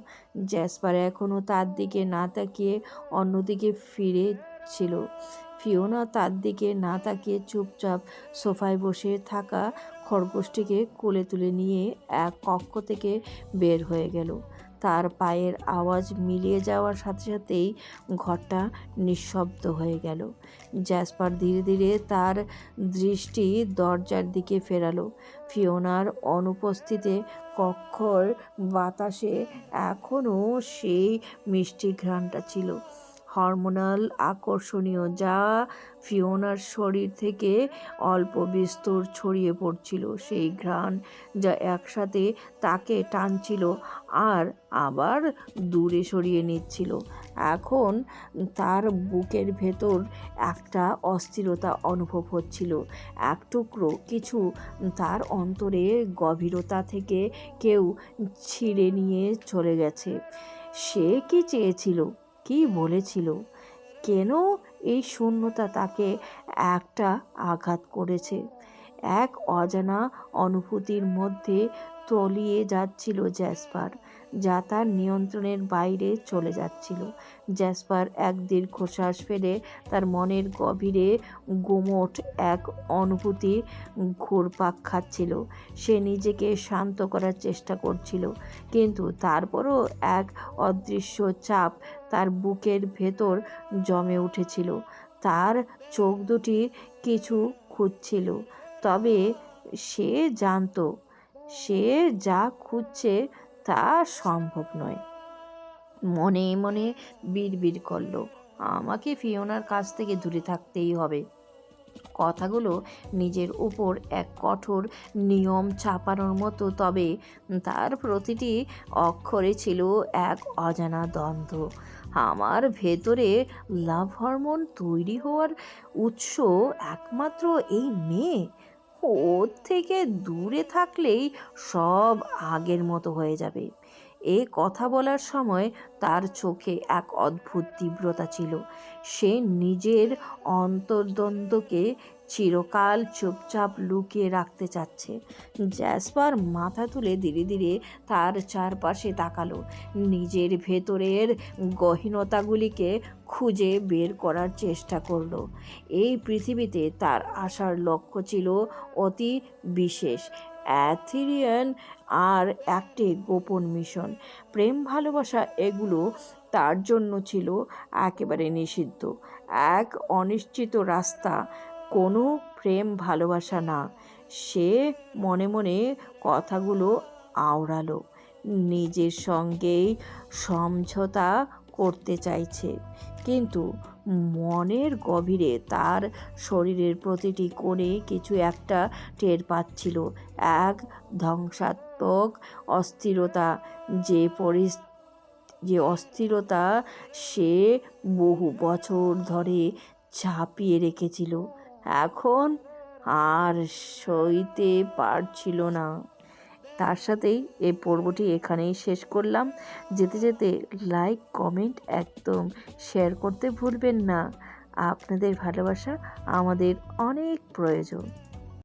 জ্যাসপার এখনও তার দিকে না তাকিয়ে অন্যদিকে ফিরে ছিল। ফিওনা তার দিকে না তাকিয়ে চুপচাপ সোফায় বসে থাকা খরগোশটিকে কোলে তুলে নিয়ে এক কক্ষ থেকে বের হয়ে গেল। তার পায়ের আওয়াজ মিলিয়ে যাওয়ার সাথে সাথেই ঘরটা নিঃশব্দ হয়ে গেল। জ্যাসপার ধীরে ধীরে তার দৃষ্টি দরজার দিকে ফেরালো। ফিওনার অনুপস্থিতিতে কক্ষর বাতাসে এখনও সেই মিষ্টি ঘ্রাণটা ছিল, হরমোনাল আকর্ষণীয়, যা ফিওনার শরীর থেকে অল্প বিস্তর ছড়িয়ে পড়ছিল। সেই ঘ্রাণ যা একসাথে তাকে টানছিল আর আবার দূরে সরিয়ে নিচ্ছিল। এখন তার বুকের ভেতর একটা অস্থিরতা অনুভব হচ্ছিল। এক টুকরো কিছু তার অন্তরের গভীরতা থেকে কেউ ছিঁড়ে নিয়ে চলে গেছে। সে কি চেয়েছিল, কি বলেছিল, কেন এই শূন্যতা তাকে একটা আঘাত করেছে? এক অজানা অনুভূতির মধ্যে তলিয়ে যাচ্ছিল জ্যাসপার, যা তার নিয়ন্ত্রণের বাইরে চলে যাচ্ছিল। জ্যাসপার এক দীর্ঘশ্বাস ফেলে তার মনের গভীরে গুমোট এক অনুভূতি ঘুরপাক খাচ্ছিল। সে নিজেকে শান্ত করার চেষ্টা করছিল, কিন্তু তারপরও এক অদৃশ্য চাপ তার বুকের ভেতর জমে উঠেছিল। তার চোখ দুটি কিছু খুঁজছিল, তবে সে জানত সে যা খুঁজছে তা সম্ভব নয়। মনে মনে বিড়বিড় করল, আমাকে ফিওনার কাছ থেকে দূরে থাকতেই হবে। কথাগুলো নিজের উপর এক কঠোর নিয়ম চাপানোর মতো, তবে তার প্রতিটি অক্ষরে ছিল এক অজানা দ্বন্দ্ব। আমার ভেতরে লাভ হরমোন তৈরি হওয়ার উৎস একমাত্র এই মেয়ে। ওর থেকে দূরে থাকলেই সব আগের মতো হয়ে যাবে। এই কথা বলার সময় তার চোখে এক অদ্ভুত তীব্রতা ছিল। সে নিজের অন্তর্দ্বন্দ্বকে চিরকাল চুপচাপ লুকিয়ে রাখতে চাচ্ছে। জ্যাসপার মাথা তুলে ধীরে ধীরে তার চারপাশে তাকালো, নিজের ভেতরের গহীনতাগুলিকে খুঁজে বের করার চেষ্টা করল। এই পৃথিবীতে তার আসার লক্ষ্য ছিল অতি বিশেষ, অ্যাথেরিয়ান আর একটি গোপন মিশন। প্রেম ভালোবাসা এগুলো তার জন্য ছিল একেবারে নিষিদ্ধ, এক অনিশ্চিত রাস্তা, কোনো প্রেম ভালোবাসা না। সে মনে মনে কথাগুলো আওড়ালো, নিজের সঙ্গেই সমঝোতা করতে চাইছে, কিন্তু মনের গভীরে তার শরীরের প্রতিটি কোণে কিছু একটা টের পাচ্ছিল, এক ধ্বংসাত্মক অস্থিরতা, যে অস্থিরতা সে বহু বছর ধরে চাপিয়ে রেখেছিল, এখন আর সইতে পারছিল না। তার সাথেই এই পর্বটি এখানেই শেষ করলাম। যেতে যেতে লাইক কমেন্ট একদম শেয়ার করতে ভুলবেন না। আপনাদের ভালোবাসা আমাদের অনেক প্রয়োজন।